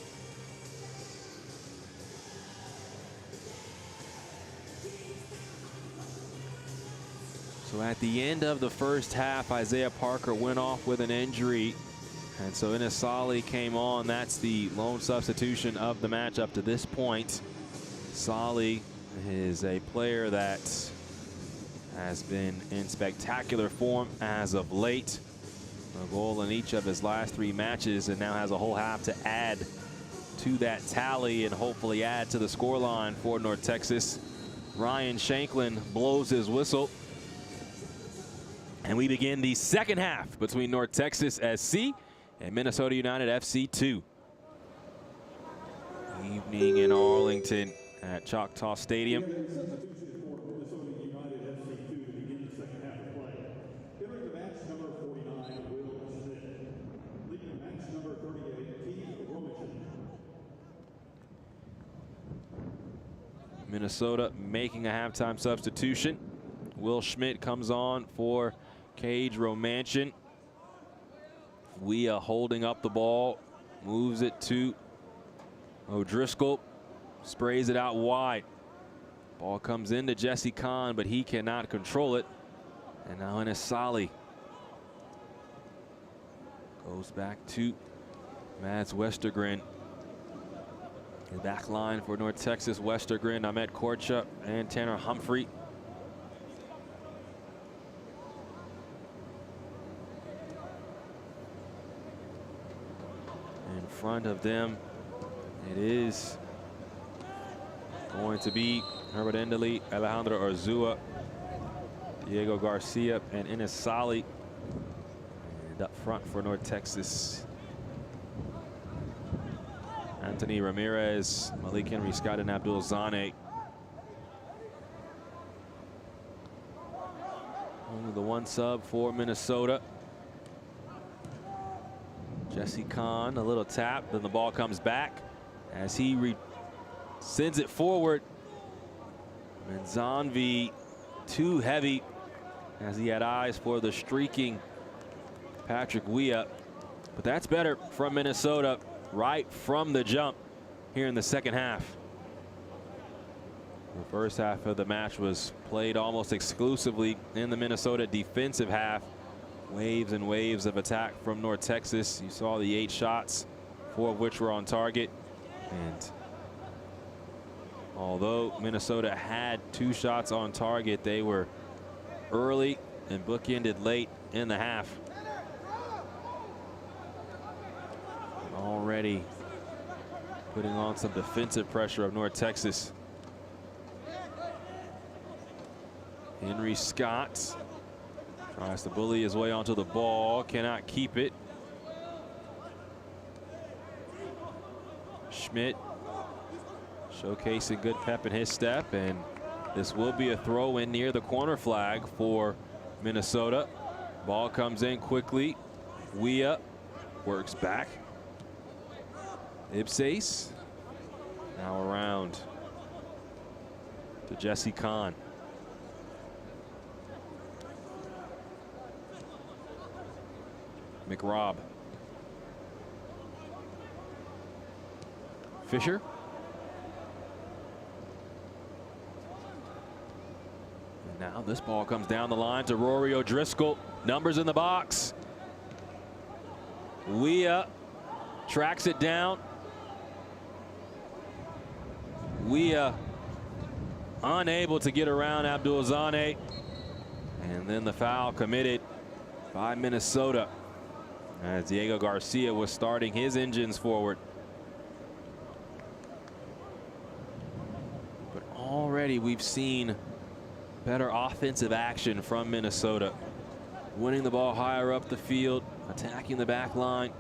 So at the end of the first half, Isaiah Parker went off with an injury. And so Enes Sali came on. That's the lone substitution of the match up to this point. Sali is a player that has been in spectacular form as of late. A goal in each of his last 3 matches, and now has a whole half to add to that tally and hopefully add to the scoreline for North Texas. Ryan Shanklin blows his whistle. And we begin the second half between North Texas SC and Minnesota United FC2. Evening in Arlington at Choctaw Stadium. Minnesota making a halftime substitution. Will Schmidt comes on for Cage Romanchin. Weah holding up the ball, moves it to O'Driscoll, sprays it out wide. Ball comes into Jesse Kahn, but he cannot control it. And now Inisali goes back to Mads Westergren. The back line for North Texas: Westergren, Ahmet Korcha, and Tanner Humphrey. In front of them, it is going to be Herbert Endeli, Alejandro Arzua, Diego Garcia, and Inisali. And up front for North Texas, Anthony Ramirez, Malik Henry Scott, and Abdul Zane. Only the one sub for Minnesota. Jesse Kahn, a little tap, then the ball comes back as he sends it forward. Manzanvi too heavy as he had eyes for the streaking Patrick Weah. But that's better from Minnesota right from the jump here in the second half. The first half of the match was played almost exclusively in the Minnesota defensive half. Waves and waves of attack from North Texas. You saw the 8 shots, 4 of which were on target. And although Minnesota had 2 shots on target, they were early and bookended late in the half. Already putting on some defensive pressure of North Texas. Henry Scott tries to bully his way onto the ball, cannot keep it. Schmidt showcasing good pep in his step, and this will be a throw in near the corner flag for Minnesota. Ball comes in quickly. Weah works back. Ibsase now around to Jesse Kahn. McRobb. Fisher. And now this ball comes down the line to Rory O'Driscoll. Numbers in the box. Weah tracks it down. Weah unable to get around Abdul Zane. And then the foul committed by Minnesota as Diego Garcia was starting his engines forward. But already we've seen better offensive action from Minnesota. Winning the ball higher up the field, attacking the back line,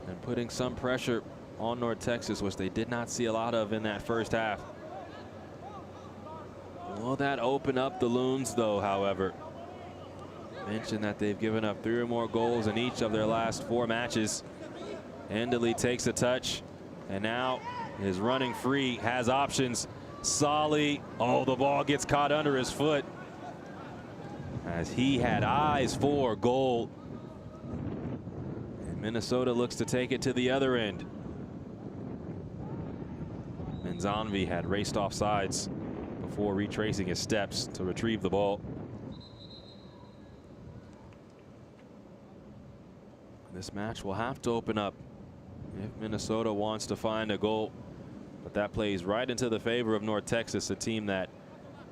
and putting some pressure on North Texas, which they did not see a lot of in that first half. Will that open up the Loons, though, however? Mentioned that they've given up 3 or more goals in each of their last 4 matches. Endeli takes a touch, and now is running free, has options. Solly, oh, the ball gets caught under his foot as he had eyes for goal. And Minnesota looks to take it to the other end. Manzanvi had raced off sides before retracing his steps to retrieve the ball. This match will have to open up if Minnesota wants to find a goal. But that plays right into the favor of North Texas, a team that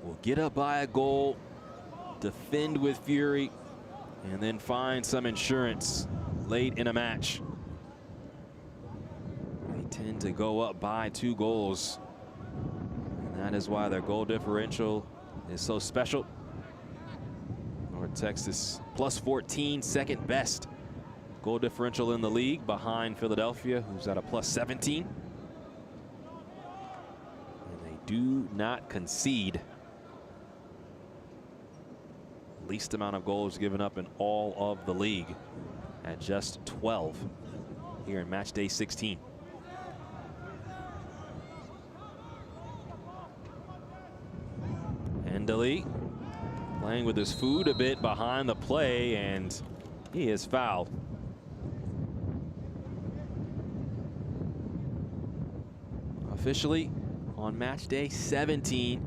will get up by a goal, defend with fury, and then find some insurance late in a match. They tend to go up by 2 goals. And that is why their goal differential is so special. North Texas plus 14, second best goal differential in the league, behind Philadelphia, who's at a plus 17. And they do not concede. Least amount of goals given up in all of the league at just 12 here in match day 16. Endeli playing with his food a bit behind the play, and he is fouled. Officially on match day 17,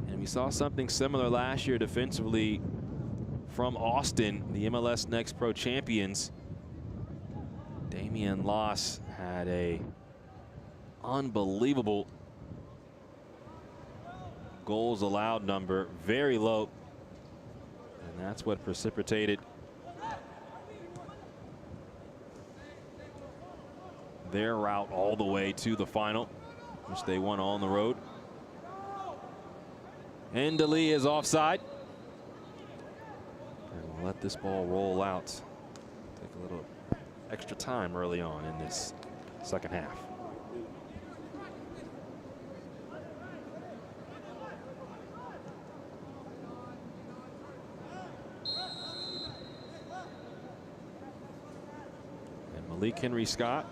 and we saw something similar last year defensively from Austin, the MLS Next Pro champions. Damian Loss had a unbelievable goals allowed number, very low, and that's what precipitated their route all the way to the final, which they won on the road. Endeli is offside, and we'll let this ball roll out. Take a little extra time early on in this second half. Malik Henry Scott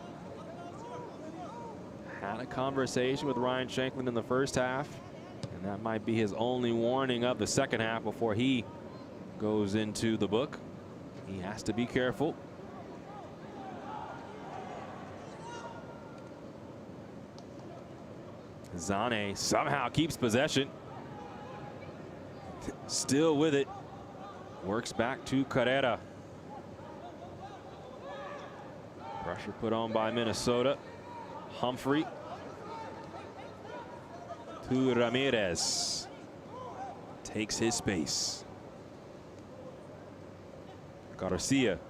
had a conversation with Ryan Shanklin in the first half, and that might be his only warning of the second half before he goes into the book. He has to be careful. Zane somehow keeps possession. Still with it. Works back to Carrera. Pressure put on by Minnesota. Humphrey to Ramirez. Takes his space. Garcia.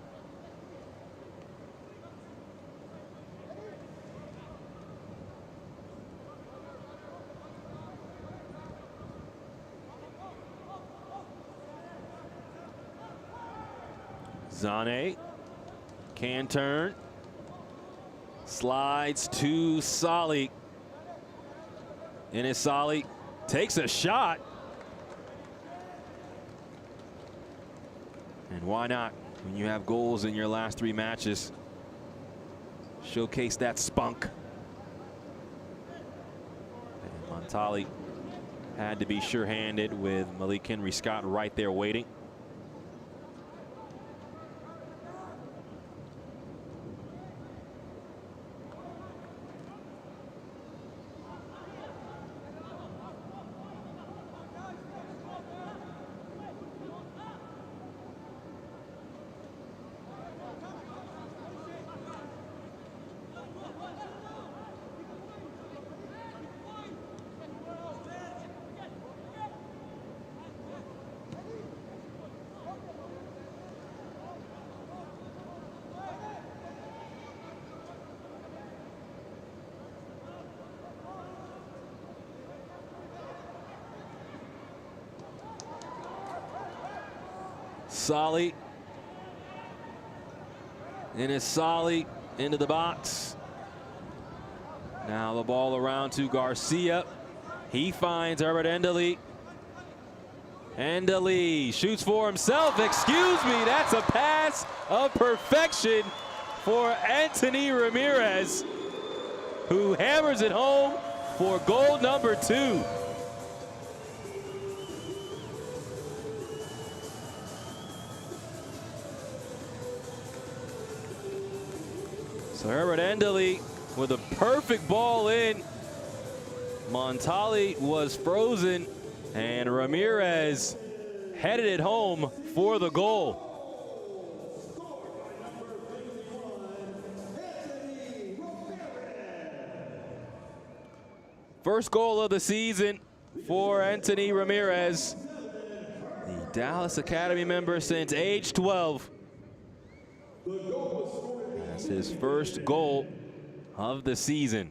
Zane can turn. Slides to Solly. And Solly takes a shot. And why not? When you have goals in your last 3 matches, showcase that spunk. And Montali had to be sure-handed with Malik Henry Scott right there waiting. Solly. And it's Solly into the box. Now the ball around to Garcia. He finds Herbert Endeli. Endeli shoots for himself. Excuse me, that's a pass of perfection for Anthony Ramirez, who hammers it home for goal number 2. So Herbert Endeli with a perfect ball in. Montali was frozen, and Ramirez headed it home for the goal. First goal of the season for Anthony Ramirez, the Dallas Academy member since age 12. That's his first goal of the season.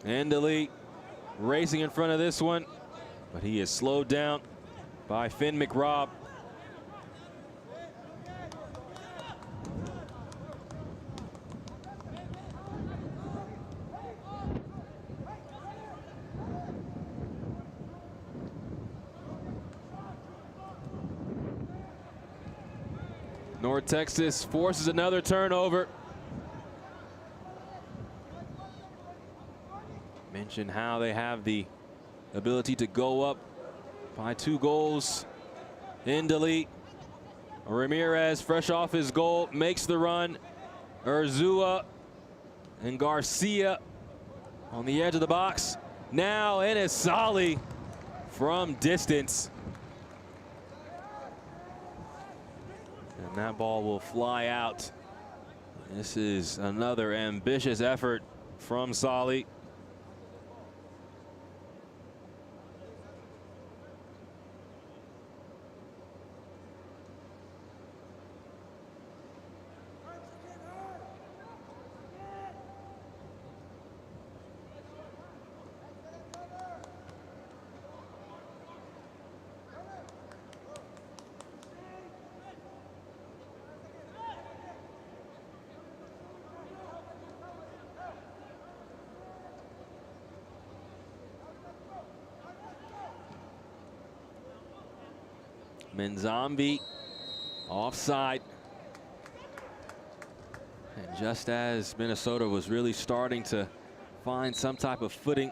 Endeli racing in front of this one, but he is slowed down by Finn McRobb. North Texas forces another turnover. Mentioned how they have the ability to go up by 2 goals in delete. Ramirez, fresh off his goal, makes the run. Urzua and Garcia on the edge of the box. Now Enesali from distance. And that ball will fly out. This is another ambitious effort from Sali. Menzambi offside. And just as Minnesota was really starting to find some type of footing,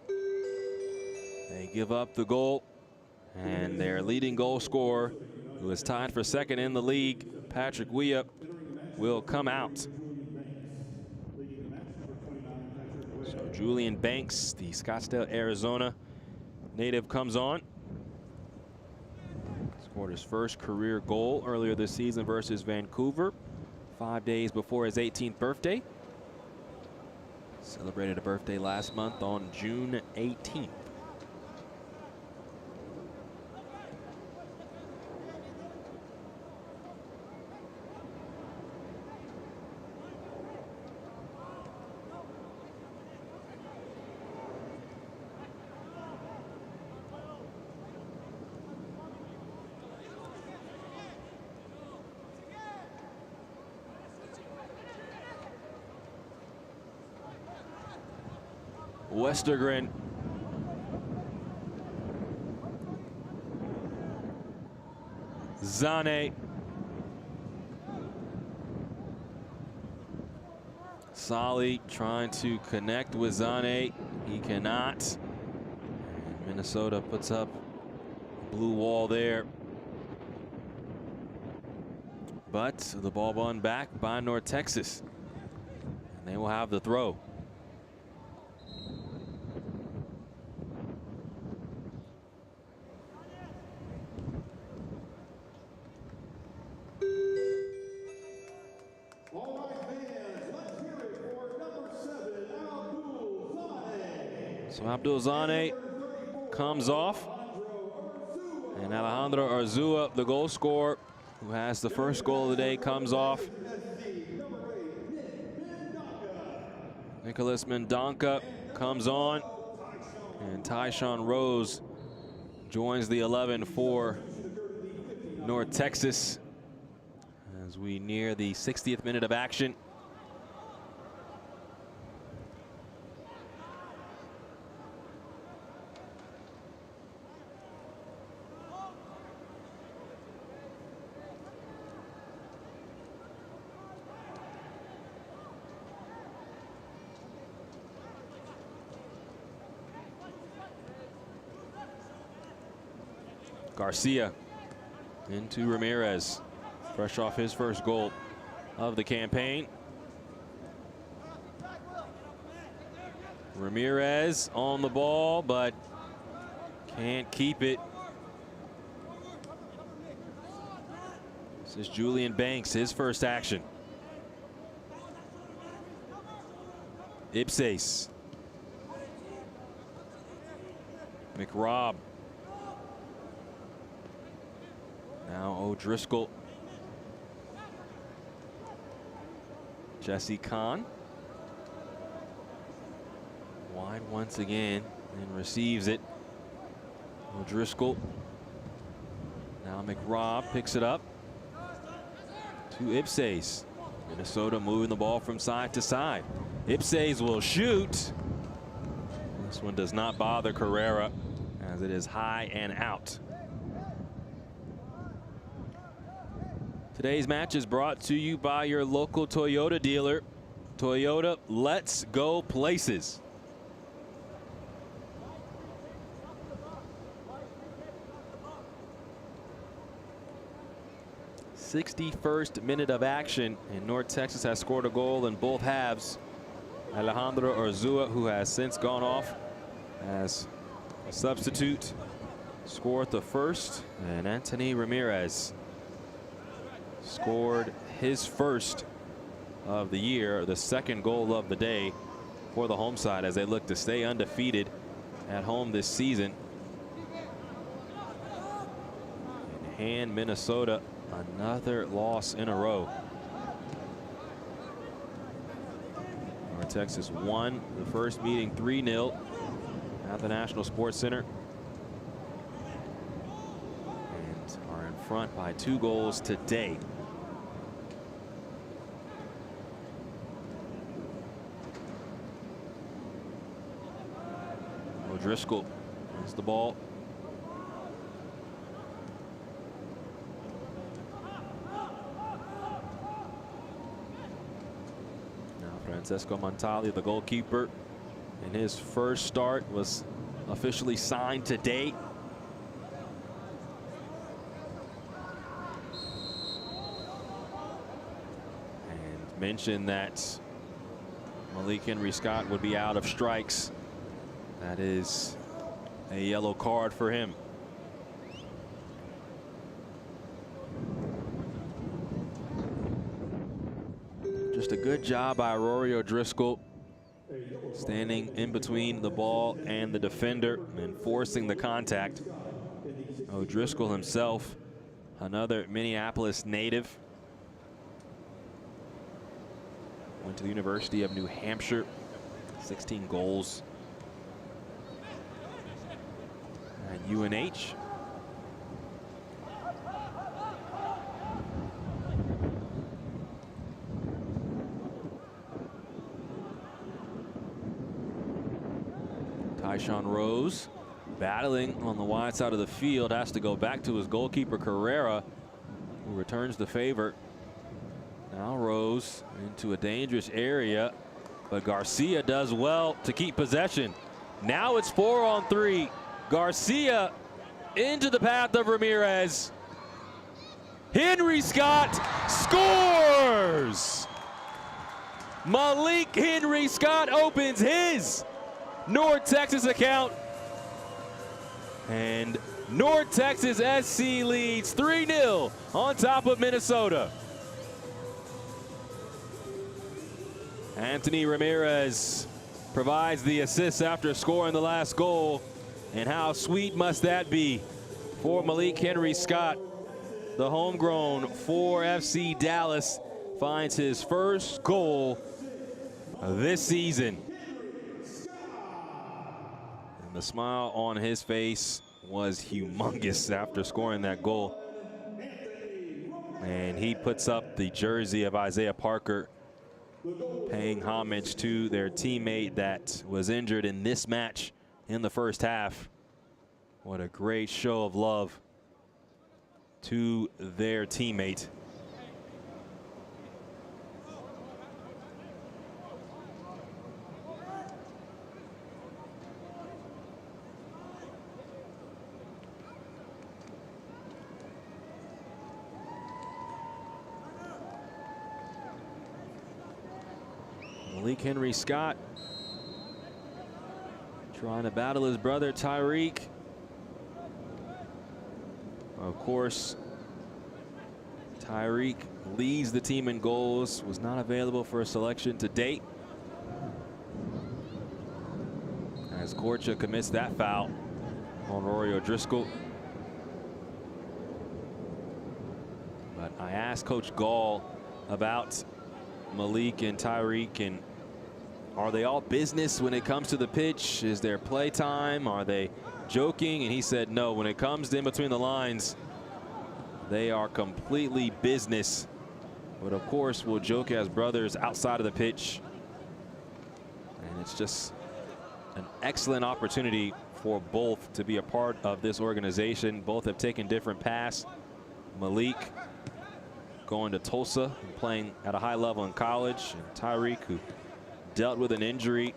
they give up the goal, and their leading goal scorer, who is tied for second in the league, Patrick Weah, will come out. So Julian Banks, the Scottsdale, Arizona native, comes on. Scored his first career goal earlier this season versus Vancouver, 5 days before his 18th birthday. Celebrated a birthday last month on June 18th. Westergren. Zane. Sali trying to connect with Zane. He cannot. And Minnesota puts up a blue wall there. But the ball won back by North Texas. And they will have the throw. So Abdul Zane comes off, and Alejandro Urzua, the goal scorer, who has the first goal of the day, comes off. Nicholas Mendonca comes on, and Tyshawn Rose joins the 11 for North Texas as we near the 60th minute of action. Garcia into Ramirez, fresh off his first goal of the campaign. Ramirez on the ball, but can't keep it. This is Julian Banks, his first action. Ipsas. McRobb. Now O'Driscoll. Jesse Kahn. Wide once again and receives it. O'Driscoll. Now McRobb picks it up to Ipsas. Minnesota moving the ball from side to side. Ipsas will shoot. This one does not bother Carrera as it is high and out. Today's match is brought to you by your local Toyota dealer. Toyota, let's go places. '61st minute of action, and North Texas has scored a goal in both halves. Alejandro Urzua, who has since gone off as a substitute, scored the first, and Anthony Ramirez scored his first of the year, the second goal of the day for the home side as they look to stay undefeated at home this season and hand Minnesota another loss in a row. North Texas won the first meeting 3-0 at the National Sports Center and are in front by 2 goals today. O'Driscoll wins the ball. Now Francesco Montali, the goalkeeper, in his first start, was officially signed today. And mentioned that Malik Henry Scott would be out of strikes. That is a yellow card for him. Just a good job by Rory O'Driscoll, standing in between the ball and the defender and forcing the contact. O'Driscoll himself, another Minneapolis native, went to the University of New Hampshire, 16 goals at UNH. Tyshawn Rose battling on the wide side of the field, has to go back to his goalkeeper Carrera, who returns the favor. Now Rose into a dangerous area, but Garcia does well to keep possession. Now it's 4-on-3. Garcia into the path of Ramirez. Henry Scott scores! Malik Henry Scott opens his North Texas account. And North Texas SC leads 3-0 on top of Minnesota. Anthony Ramirez provides the assist after scoring the last goal. And how sweet must that be for Malik Henry Scott. The homegrown for FC Dallas finds his first goal this season. And the smile on his face was humongous after scoring that goal. And he puts up the jersey of Isaiah Parker, paying homage to their teammate that was injured in this match in the first half. What a great show of love to their teammate. Malik Henry Scott trying to battle his brother Tyreek. Of course, Tyreek leads the team in goals, was not available for a selection to date, as Korcha commits that foul on Rory O'Driscoll. But I asked Coach Gall about Malik and Tyreek, and are they all business when it comes to the pitch? Is there play time? Are they joking? And he said no, when it comes to in between the lines, they are completely business. But of course, we'll joke as brothers outside of the pitch. And it's just an excellent opportunity for both to be a part of this organization. Both have taken different paths. Malik going to Tulsa and playing at a high level in college. And Tyreek, who dealt with an injury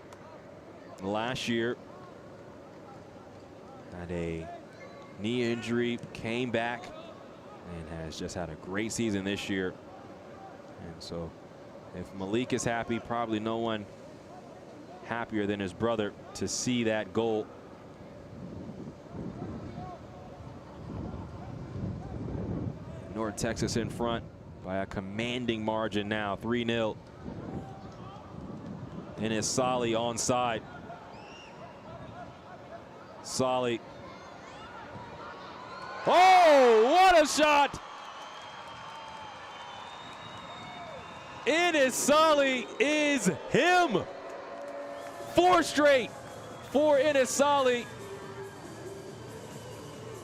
last year, had a knee injury, came back, and has just had a great season this year. And so if Malik is happy, probably no one happier than his brother to see that goal. North Texas in front by a commanding margin now, 3-0. And it's Solly onside. Solly. Oh, what a shot! Enes Solly is him. 4 straight for Enes Solly.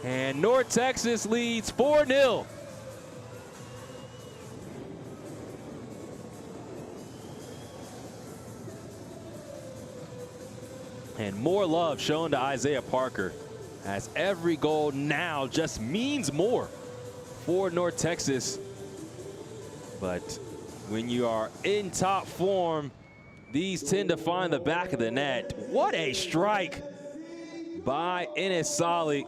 And North Texas leads 4-0. And more love shown to Isaiah Parker, as every goal now just means more for North Texas. But when you are in top form, these tend to find the back of the net. What a strike by Enes Solly,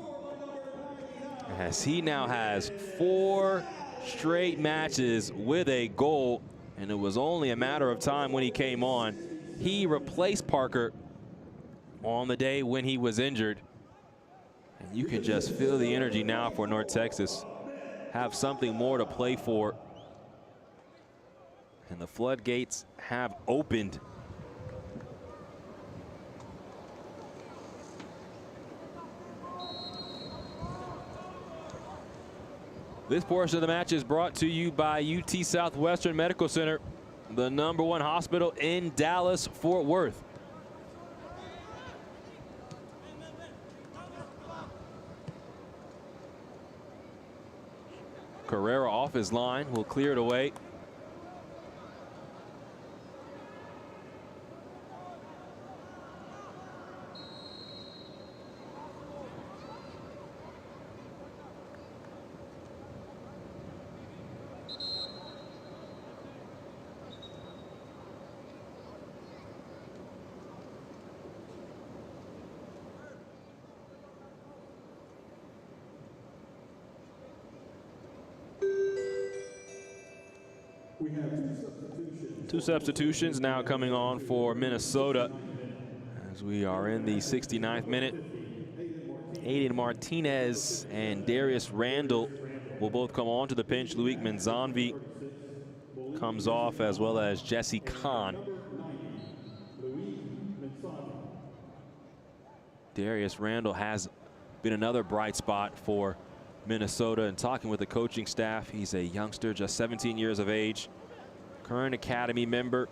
as he now has 4 straight matches with a goal, and it was only a matter of time when he came on. He replaced Parker on the day when he was injured. And you can just feel the energy now for North Texas. Have something more to play for. And the floodgates have opened. This portion of the match is brought to you by UT Southwestern Medical Center, the #1 hospital in Dallas-Fort Worth. Carrera off his line, will clear it away. We have 2 substitutions. 2 substitutions now coming on for Minnesota as we are in the 69th minute. Aiden Martinez and Darius Randall will both come on to the bench. Loic Manzanvi comes off, as well as Jesse Kahn. Darius Randall has been another bright spot for Minnesota. And talking with the coaching staff, he's a youngster, just 17 years of age, current academy member,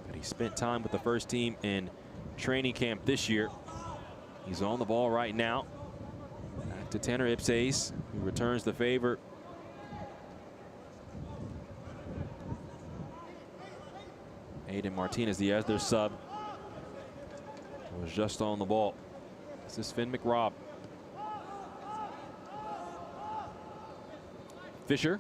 but he spent time with the first team in training camp this year. He's on the ball right now. Back to Tanner Ipsays, who returns the favor. Aiden Martinez, the other sub, was just on the ball. This is Finn McRobb. Fisher.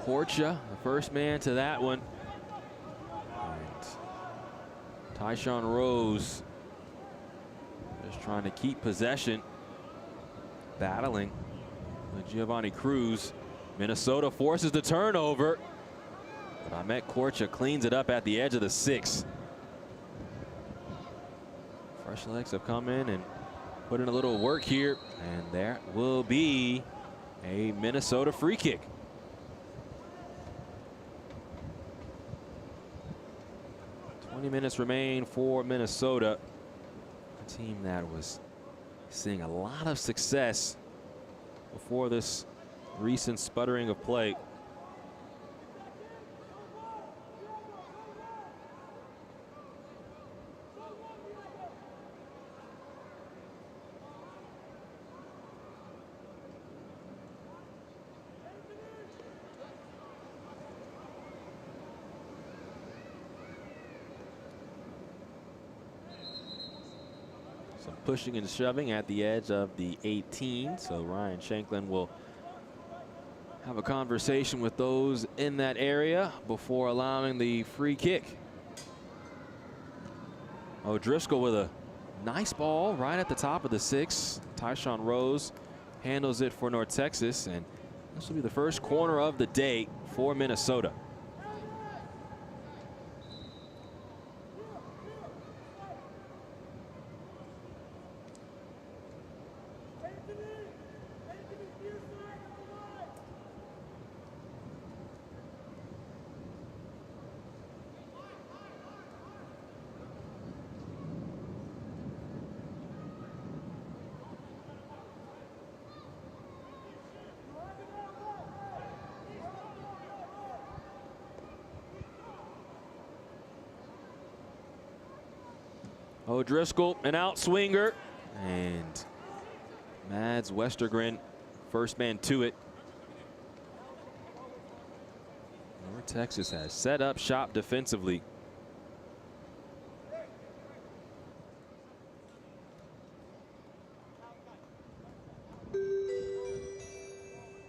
Korcha, the first man to that one. And Tyshawn Rose just trying to keep possession, battling with Giovanni Cruz. Minnesota forces the turnover, but Ahmet Korcha cleans it up at the edge of the 6. Fresh legs have come in and put in a little work here, and there will be a Minnesota free kick. Minutes remain for Minnesota, a team that was seeing a lot of success before this recent sputtering of play. pushing and shoving at the edge of the 18. So Ryan Shanklin will have a conversation with those in that area before allowing the free kick. O'Driscoll with a nice ball right at the top of the 6. Tyshawn Rose handles it for North Texas, and this will be the first corner of the day for Minnesota. O'Driscoll, an outswinger, and Mads Westergren, first man to it. North Texas has set up shop defensively.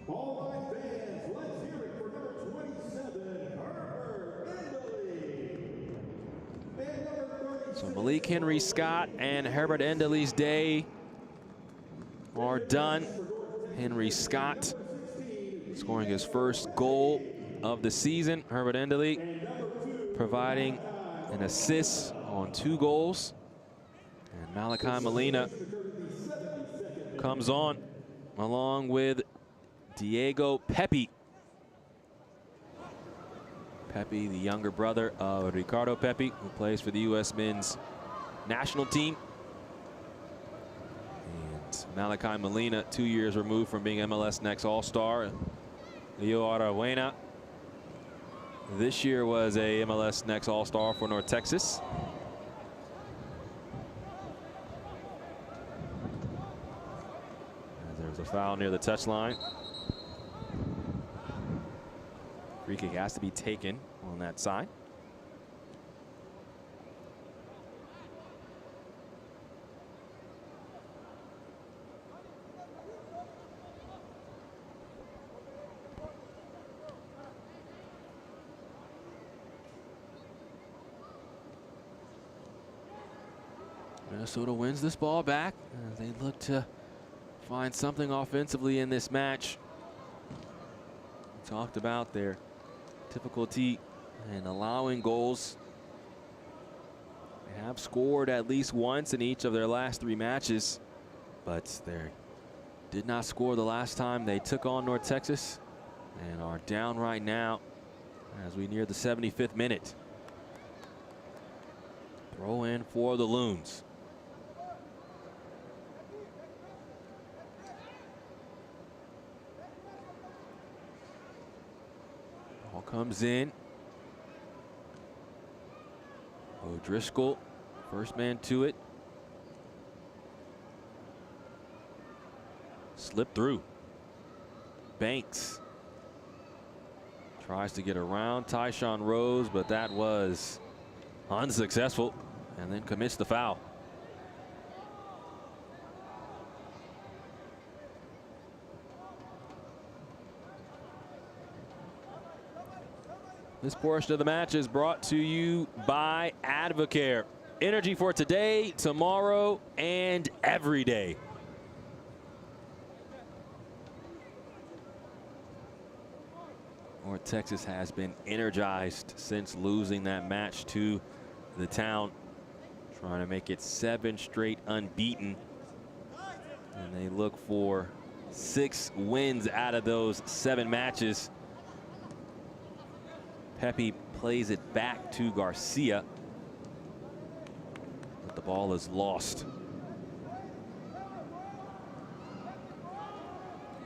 All right, fans, let's hear it for number 27, Herbert Endley. And number 36. So Malik Henry Scott and Herbert Endley's day are done. Henry Scott scoring his first goal of the season. Herbert Endley providing an assist on 2 goals. And Malachi Molina comes on along with Diego Pepe. Pepe, the younger brother of Ricardo Pepe, who plays for the U.S. men's national team. And Malachi Molina, 2 years removed from being MLS Next All-Star. Leo Arahuena this year was a MLS Next All-Star for North Texas. And there's a foul near the touchline. Free kick has to be taken on that side. Minnesota wins this ball back as they look to find something offensively in this match. We talked about their difficulty in allowing goals. They have scored at least once in each of their last 3 matches, but they did not score the last time they took on North Texas and are down right now as we near the 75th minute. Throw in for the Loons. Ball comes in. O'Driscoll, first man to it. Slip through. Banks tries to get around Tyshawn Rose, but that was unsuccessful, and then commits the foul. This portion of the match is brought to you by Advocare. Energy for today, tomorrow, and every day. North Texas has been energized since losing that match to the Town, trying to make it 7 straight unbeaten. And they look for 6 wins out of those 7 matches. Pepe plays it back to Garcia, but the ball is lost.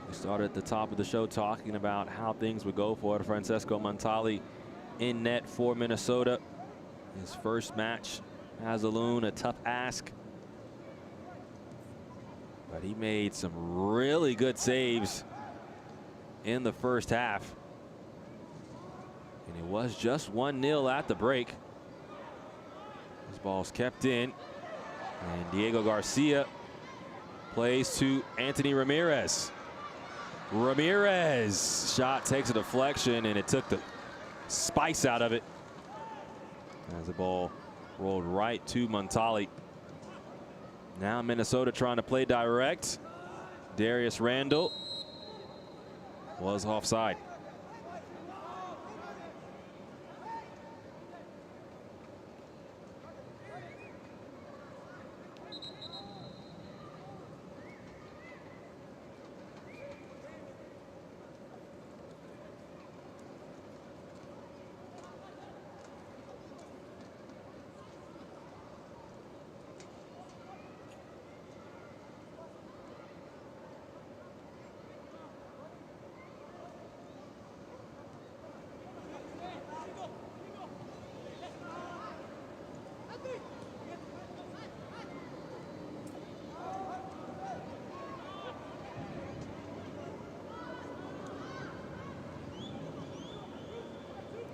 We started at the top of the show talking about how things would go for Francesco Montali in net for Minnesota. His first match as a Loon, a tough ask, but he made some really good saves in the first half. And it was just 1-0 at the break. This ball's kept in. And Diego Garcia plays to Anthony Ramirez. Ramirez shot takes a deflection, and it took the spice out of it as the ball rolled right to Montali. Now Minnesota trying to play direct. Darius Randall was offside.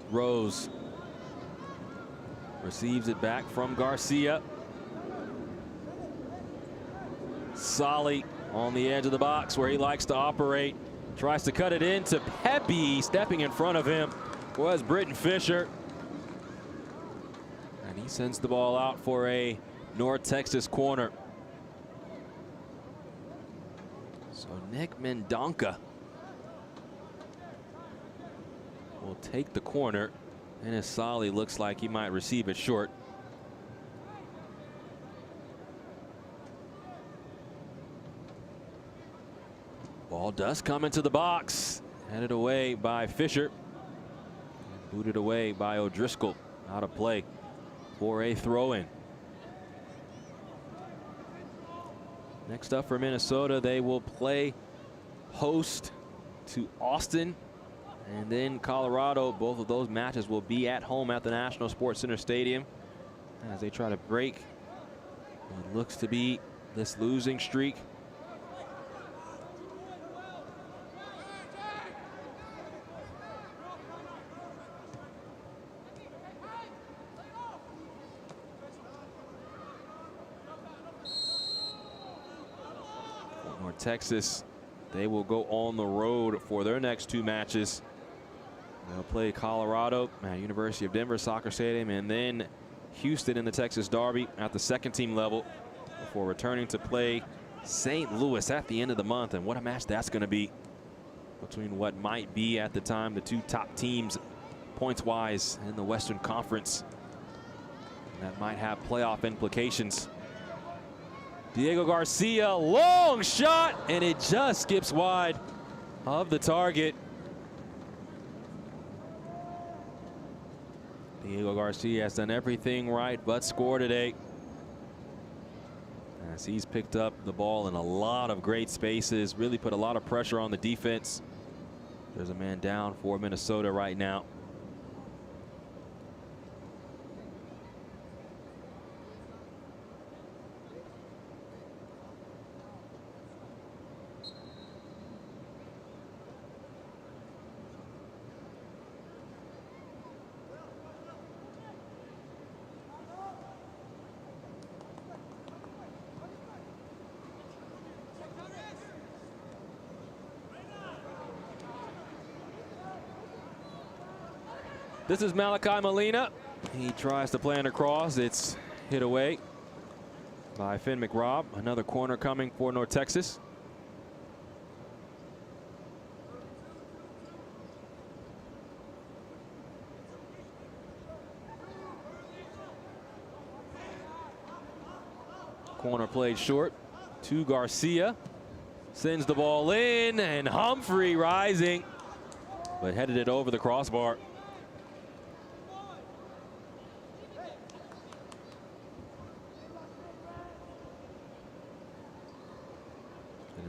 Rose receives it back from Garcia. Solly on the edge of the box where he likes to operate. Tries to cut it into Pepe. Stepping in front of him was Britton Fisher. And he sends the ball out for a North Texas corner. So Nick Mendonca will take the corner, and Asali looks like he might receive it short. Ball does come into the box, headed away by Fisher, booted away by O'Driscoll. Out of play for a throw-in. Next up for Minnesota, they will play host to Austin and then Colorado. Both of those matches will be at home at the National Sports Center Stadium as they try to break what looks to be this losing streak. North Texas, they will go on the road for their next two matches. They'll play Colorado at University of Denver Soccer Stadium, and then Houston in the Texas Derby at the second team level before returning to play St. Louis at the end of the month. And what a match that's going to be between what might be at the time the two top teams points wise in the Western Conference. That might have playoff implications. Diego Garcia, long shot, and it just skips wide of the target. Diego Garcia has done everything right but score today, as he's picked up the ball in a lot of great spaces, really put a lot of pressure on the defense. There's a man down for Minnesota right now. This is Malachi Molina. He tries to plan across. It's hit away by Finn McRobb. Another corner coming for North Texas. Corner played short to Garcia. Sends the ball in, and Humphrey rising, but headed it over the crossbar.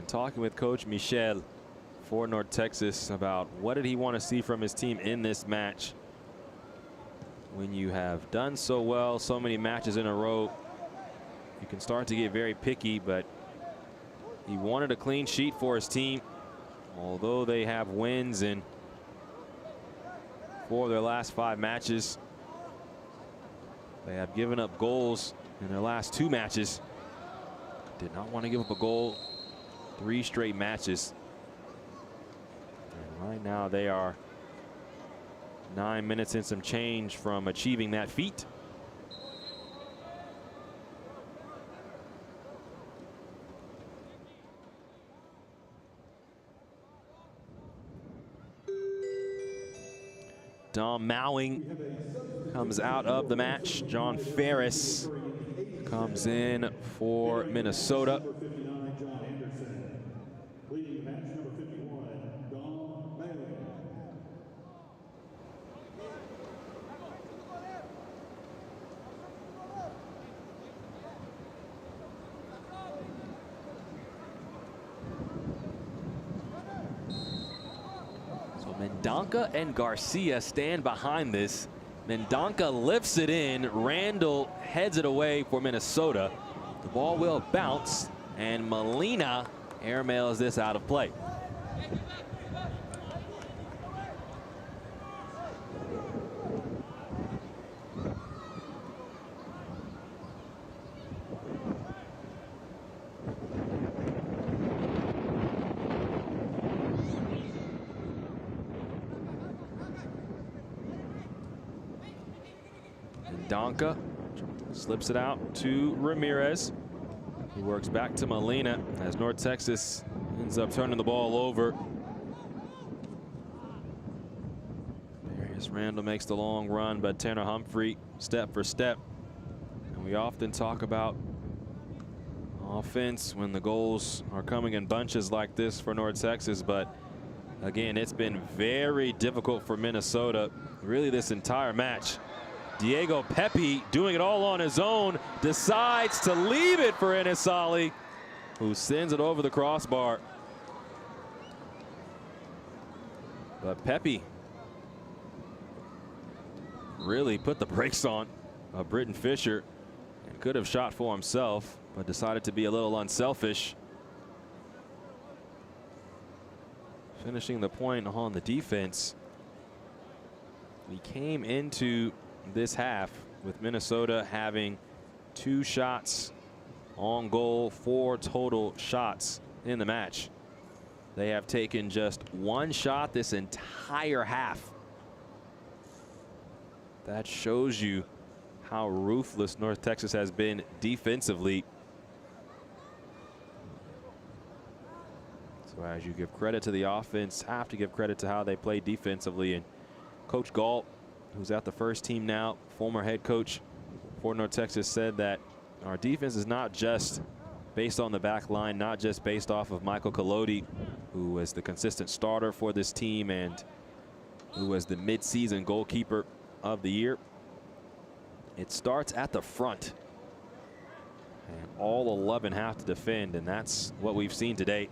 Talking with Coach Michel for North Texas about what did he want to see from his team in this match. When you have done so well so many matches in a row, you can start to get very picky, but he wanted a clean sheet for his team. Although they have wins in 4 of their last 5 matches, they have given up goals in their last 2 matches. Did not want to give up a goal 3 straight matches. And right now they are 9 minutes and some change from achieving that feat. Dom Mowing comes out of the match. John Ferris comes in for Minnesota. Mendonca and Garcia stand behind this. Mendonca lifts it in. Randall heads it away for Minnesota. The ball will bounce, and Molina airmails this out of play. Donka slips it out to Ramirez. He works back to Molina as North Texas ends up turning the ball over. Darius Randall makes the long run, but Tanner Humphrey step for step. And we often talk about offense when the goals are coming in bunches like this for North Texas, but again, it's been very difficult for Minnesota really this entire match. Diego Pepe, doing it all on his own, decides to leave it for Enisali, who sends it over the crossbar. But Pepe really put the brakes on Britton Fisher and could have shot for himself, but decided to be a little unselfish. Finishing the point on the defense. We came into this half with Minnesota having 2 shots on goal, 4 total shots in the match. They have taken just 1 shot this entire half. That shows you how ruthless North Texas has been defensively. So as you give credit to the offense, have to give credit to how they play defensively. And Coach Galt, who's at the first team now, former head coach for North Texas, said that our defense is not just based on the back line, not just based off of Michael Collodi, who was the consistent starter for this team and who was the midseason goalkeeper of the year. It starts at the front, and all 11 have to defend, and that's what we've seen today.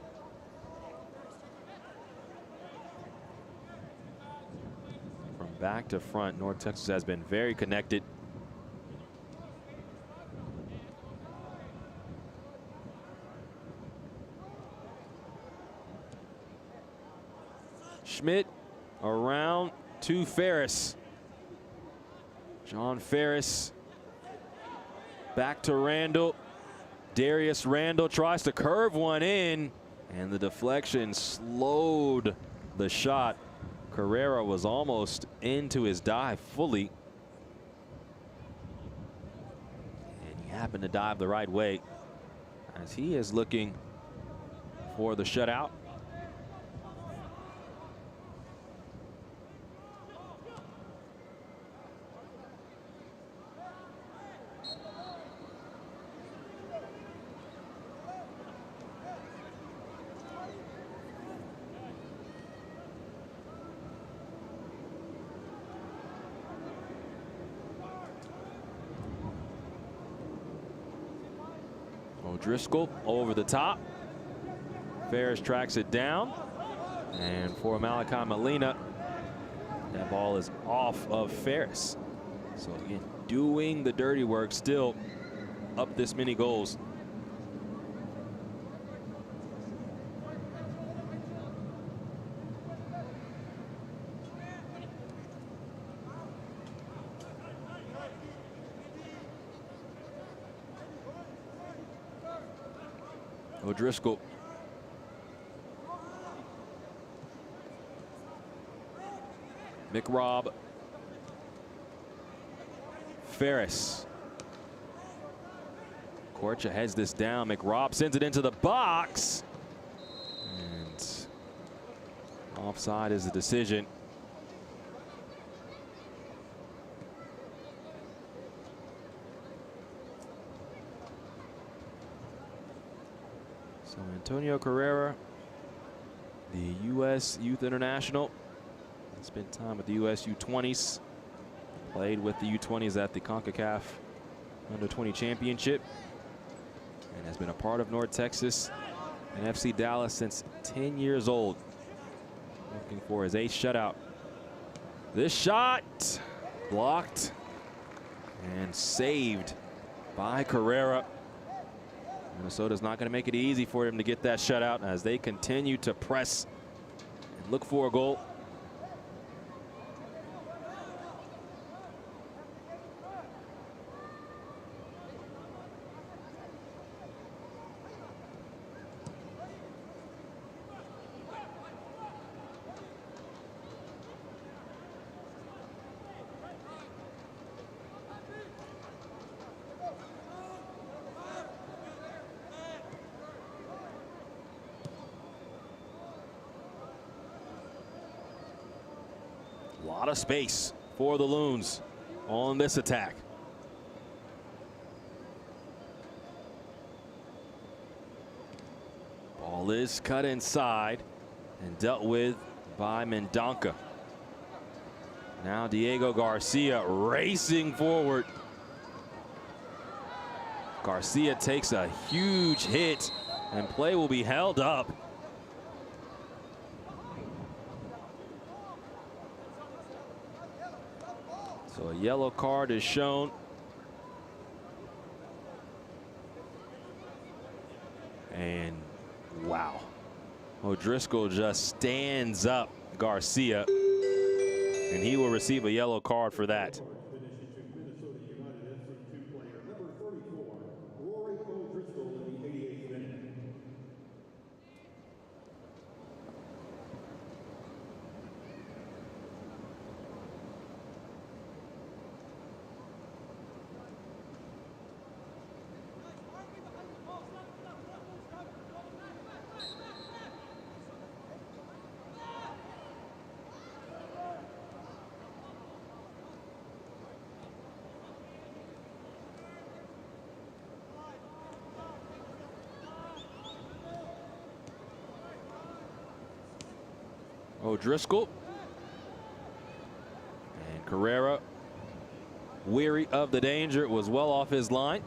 Back to front, North Texas has been very connected. Schmidt around to Ferris. John Ferris back to Randall. Darius Randall tries to curve one in, and the deflection slowed the shot. Carrera was almost into his dive fully, and he happened to dive the right way as he is looking for the shutout. O'Driscoll over the top. Ferris tracks it down. And for Malachi Molina, that ball is off of Ferris. So again, doing the dirty work, still up this many goals. O'Driscoll. McRobb. Ferris. Korcha heads this down. McRobb sends it into the box. And offside is the decision. So Antonio Carrera, the U.S. Youth International, spent time with the U.S. U20s. Played with the U20s at the CONCACAF Under-20 Championship. And has been a part of North Texas and FC Dallas since 10 years old. Looking for his 8th shutout. This shot blocked and saved by Carrera. Minnesota's not going to make it easy for him to get that shutout as they continue to press and look for a goal. A lot of space for the Loons on this attack. Ball is cut inside and dealt with by Mendonca. Now Diego Garcia racing forward. Garcia takes a huge hit and play will be held up. So a yellow card is shown. And wow, O'Driscoll just stands up Garcia, and he will receive a yellow card for that. O'Driscoll and Carrera, weary of the danger, was well off his line.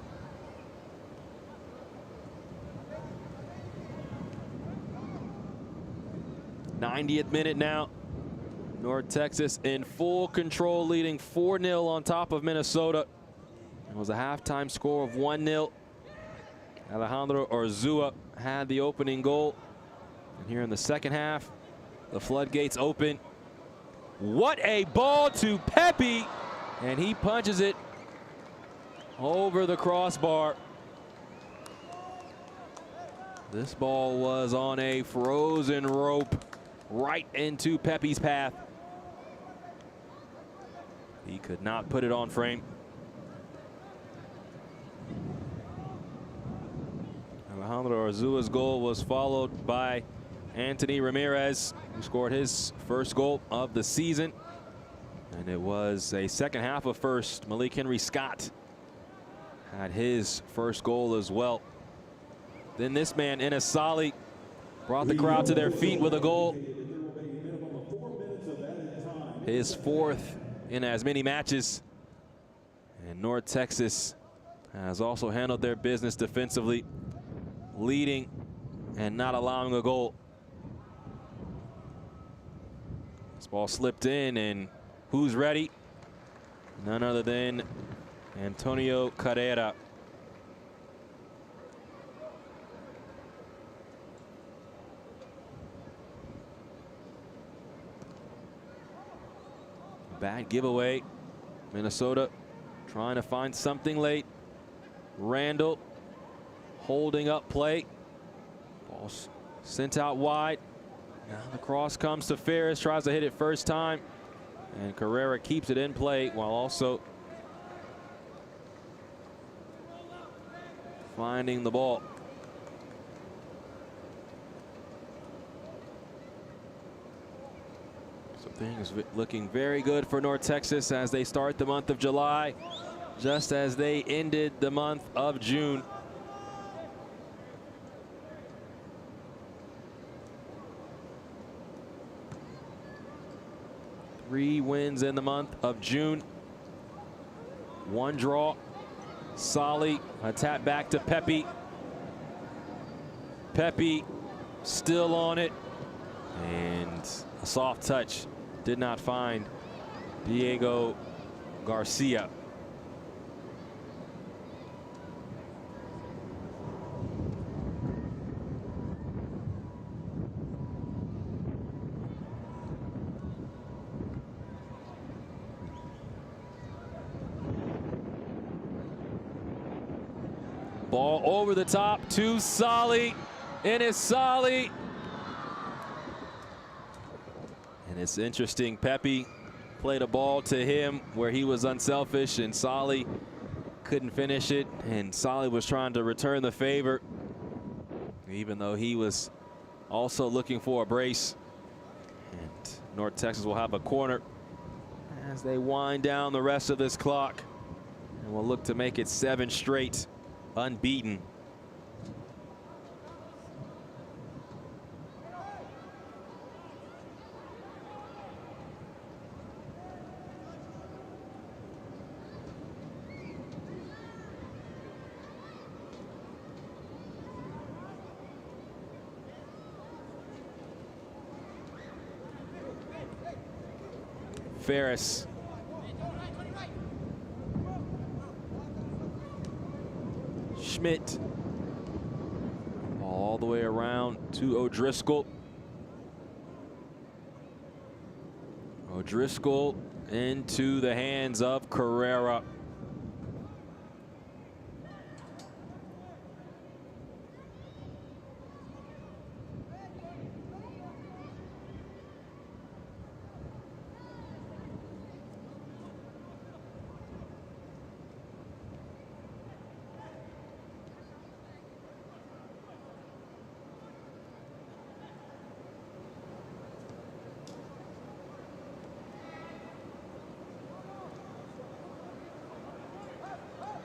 '90th minute now. North Texas in full control, leading 4-0 on top of Minnesota. It was a halftime score of 1-0. Alejandro Orzua had the opening goal. And here in the second half, the floodgates open. What a ball to Pepe, and he punches it over the crossbar. This ball was on a frozen rope right into Pepe's path. He could not put it on frame. Alejandro Orzua's goal was followed by Anthony Ramirez, who scored his first goal of the season. And it was a second half of first. Malik Henry Scott had his first goal as well. Then this man, Enesali, brought the crowd to their feet with a goal. His 4th in as many matches. And North Texas has also handled their business defensively, leading and not allowing a goal. This ball slipped in, and who's ready? None other than Antonio Carrera. Bad giveaway. Minnesota trying to find something late. Randall holding up play. Ball sent out wide. Now the cross comes to Ferris, tries to hit it first time, and Carrera keeps it in play while also finding the ball. So things looking very good for North Texas as they start the month of July, just as they ended the month of June. Three wins in the month of June. One draw. Solly, a tap back to Pepe. Pepe still on it. And a soft touch did not find Diego Garcia. Ball over the top to Solly, and it's Solly. And it's interesting, Pepe played a ball to him where he was unselfish, and Solly couldn't finish it, and Solly was trying to return the favor, even though he was also looking for a brace. And North Texas will have a corner as they wind down the rest of this clock, and will look to make it 7 straight. Unbeaten. Ferris. Schmidt. All the way around to O'Driscoll. O'Driscoll into the hands of Carrera.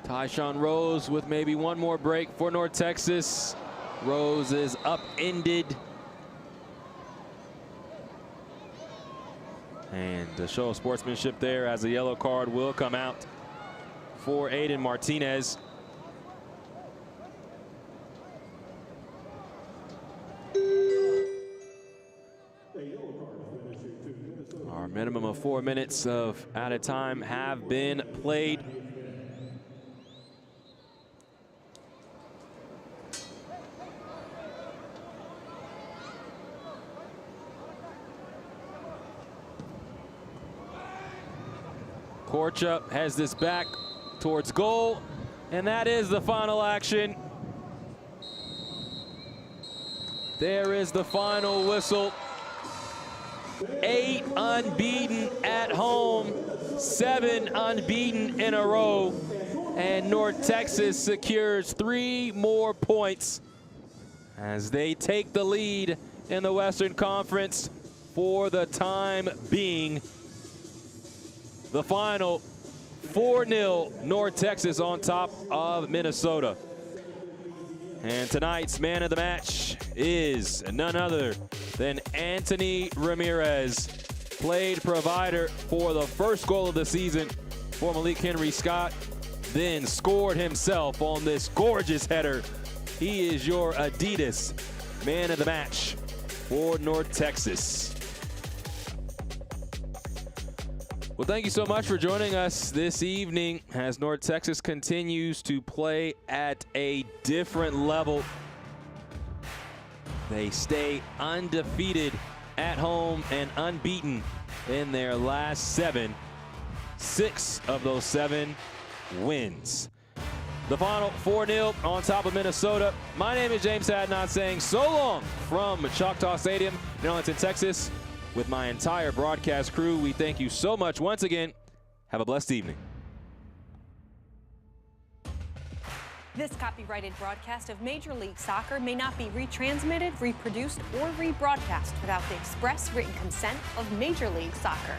Tyshawn Rose with maybe one more break for North Texas. Rose is upended. And the show of sportsmanship there, as a yellow card will come out for Aiden Martinez. Our minimum of 4 minutes of added time have been played. Korcha has this back towards goal, and that is the final action. There is the final whistle. 8 unbeaten at home, 7 unbeaten in a row, and North Texas secures 3 more points as they take the lead in the Western Conference for the time being. The final 4-0 North Texas on top of Minnesota. And tonight's man of the match is none other than Anthony Ramirez. Played provider for the first goal of the season for Malik Henry Scott, then scored himself on this gorgeous header. He is your Adidas man of the match for North Texas. Well, thank you so much for joining us this evening as North Texas continues to play at a different level. They stay undefeated at home and unbeaten in their last 7. 6 of those 7 wins. The final 4-0 on top of Minnesota. My name is James Hadnot saying so long from Choctaw Stadium in Arlington, Texas. With my entire broadcast crew, we thank you so much once again. Have a blessed evening. This copyrighted broadcast of Major League Soccer may not be retransmitted, reproduced, or rebroadcast without the express written consent of Major League Soccer.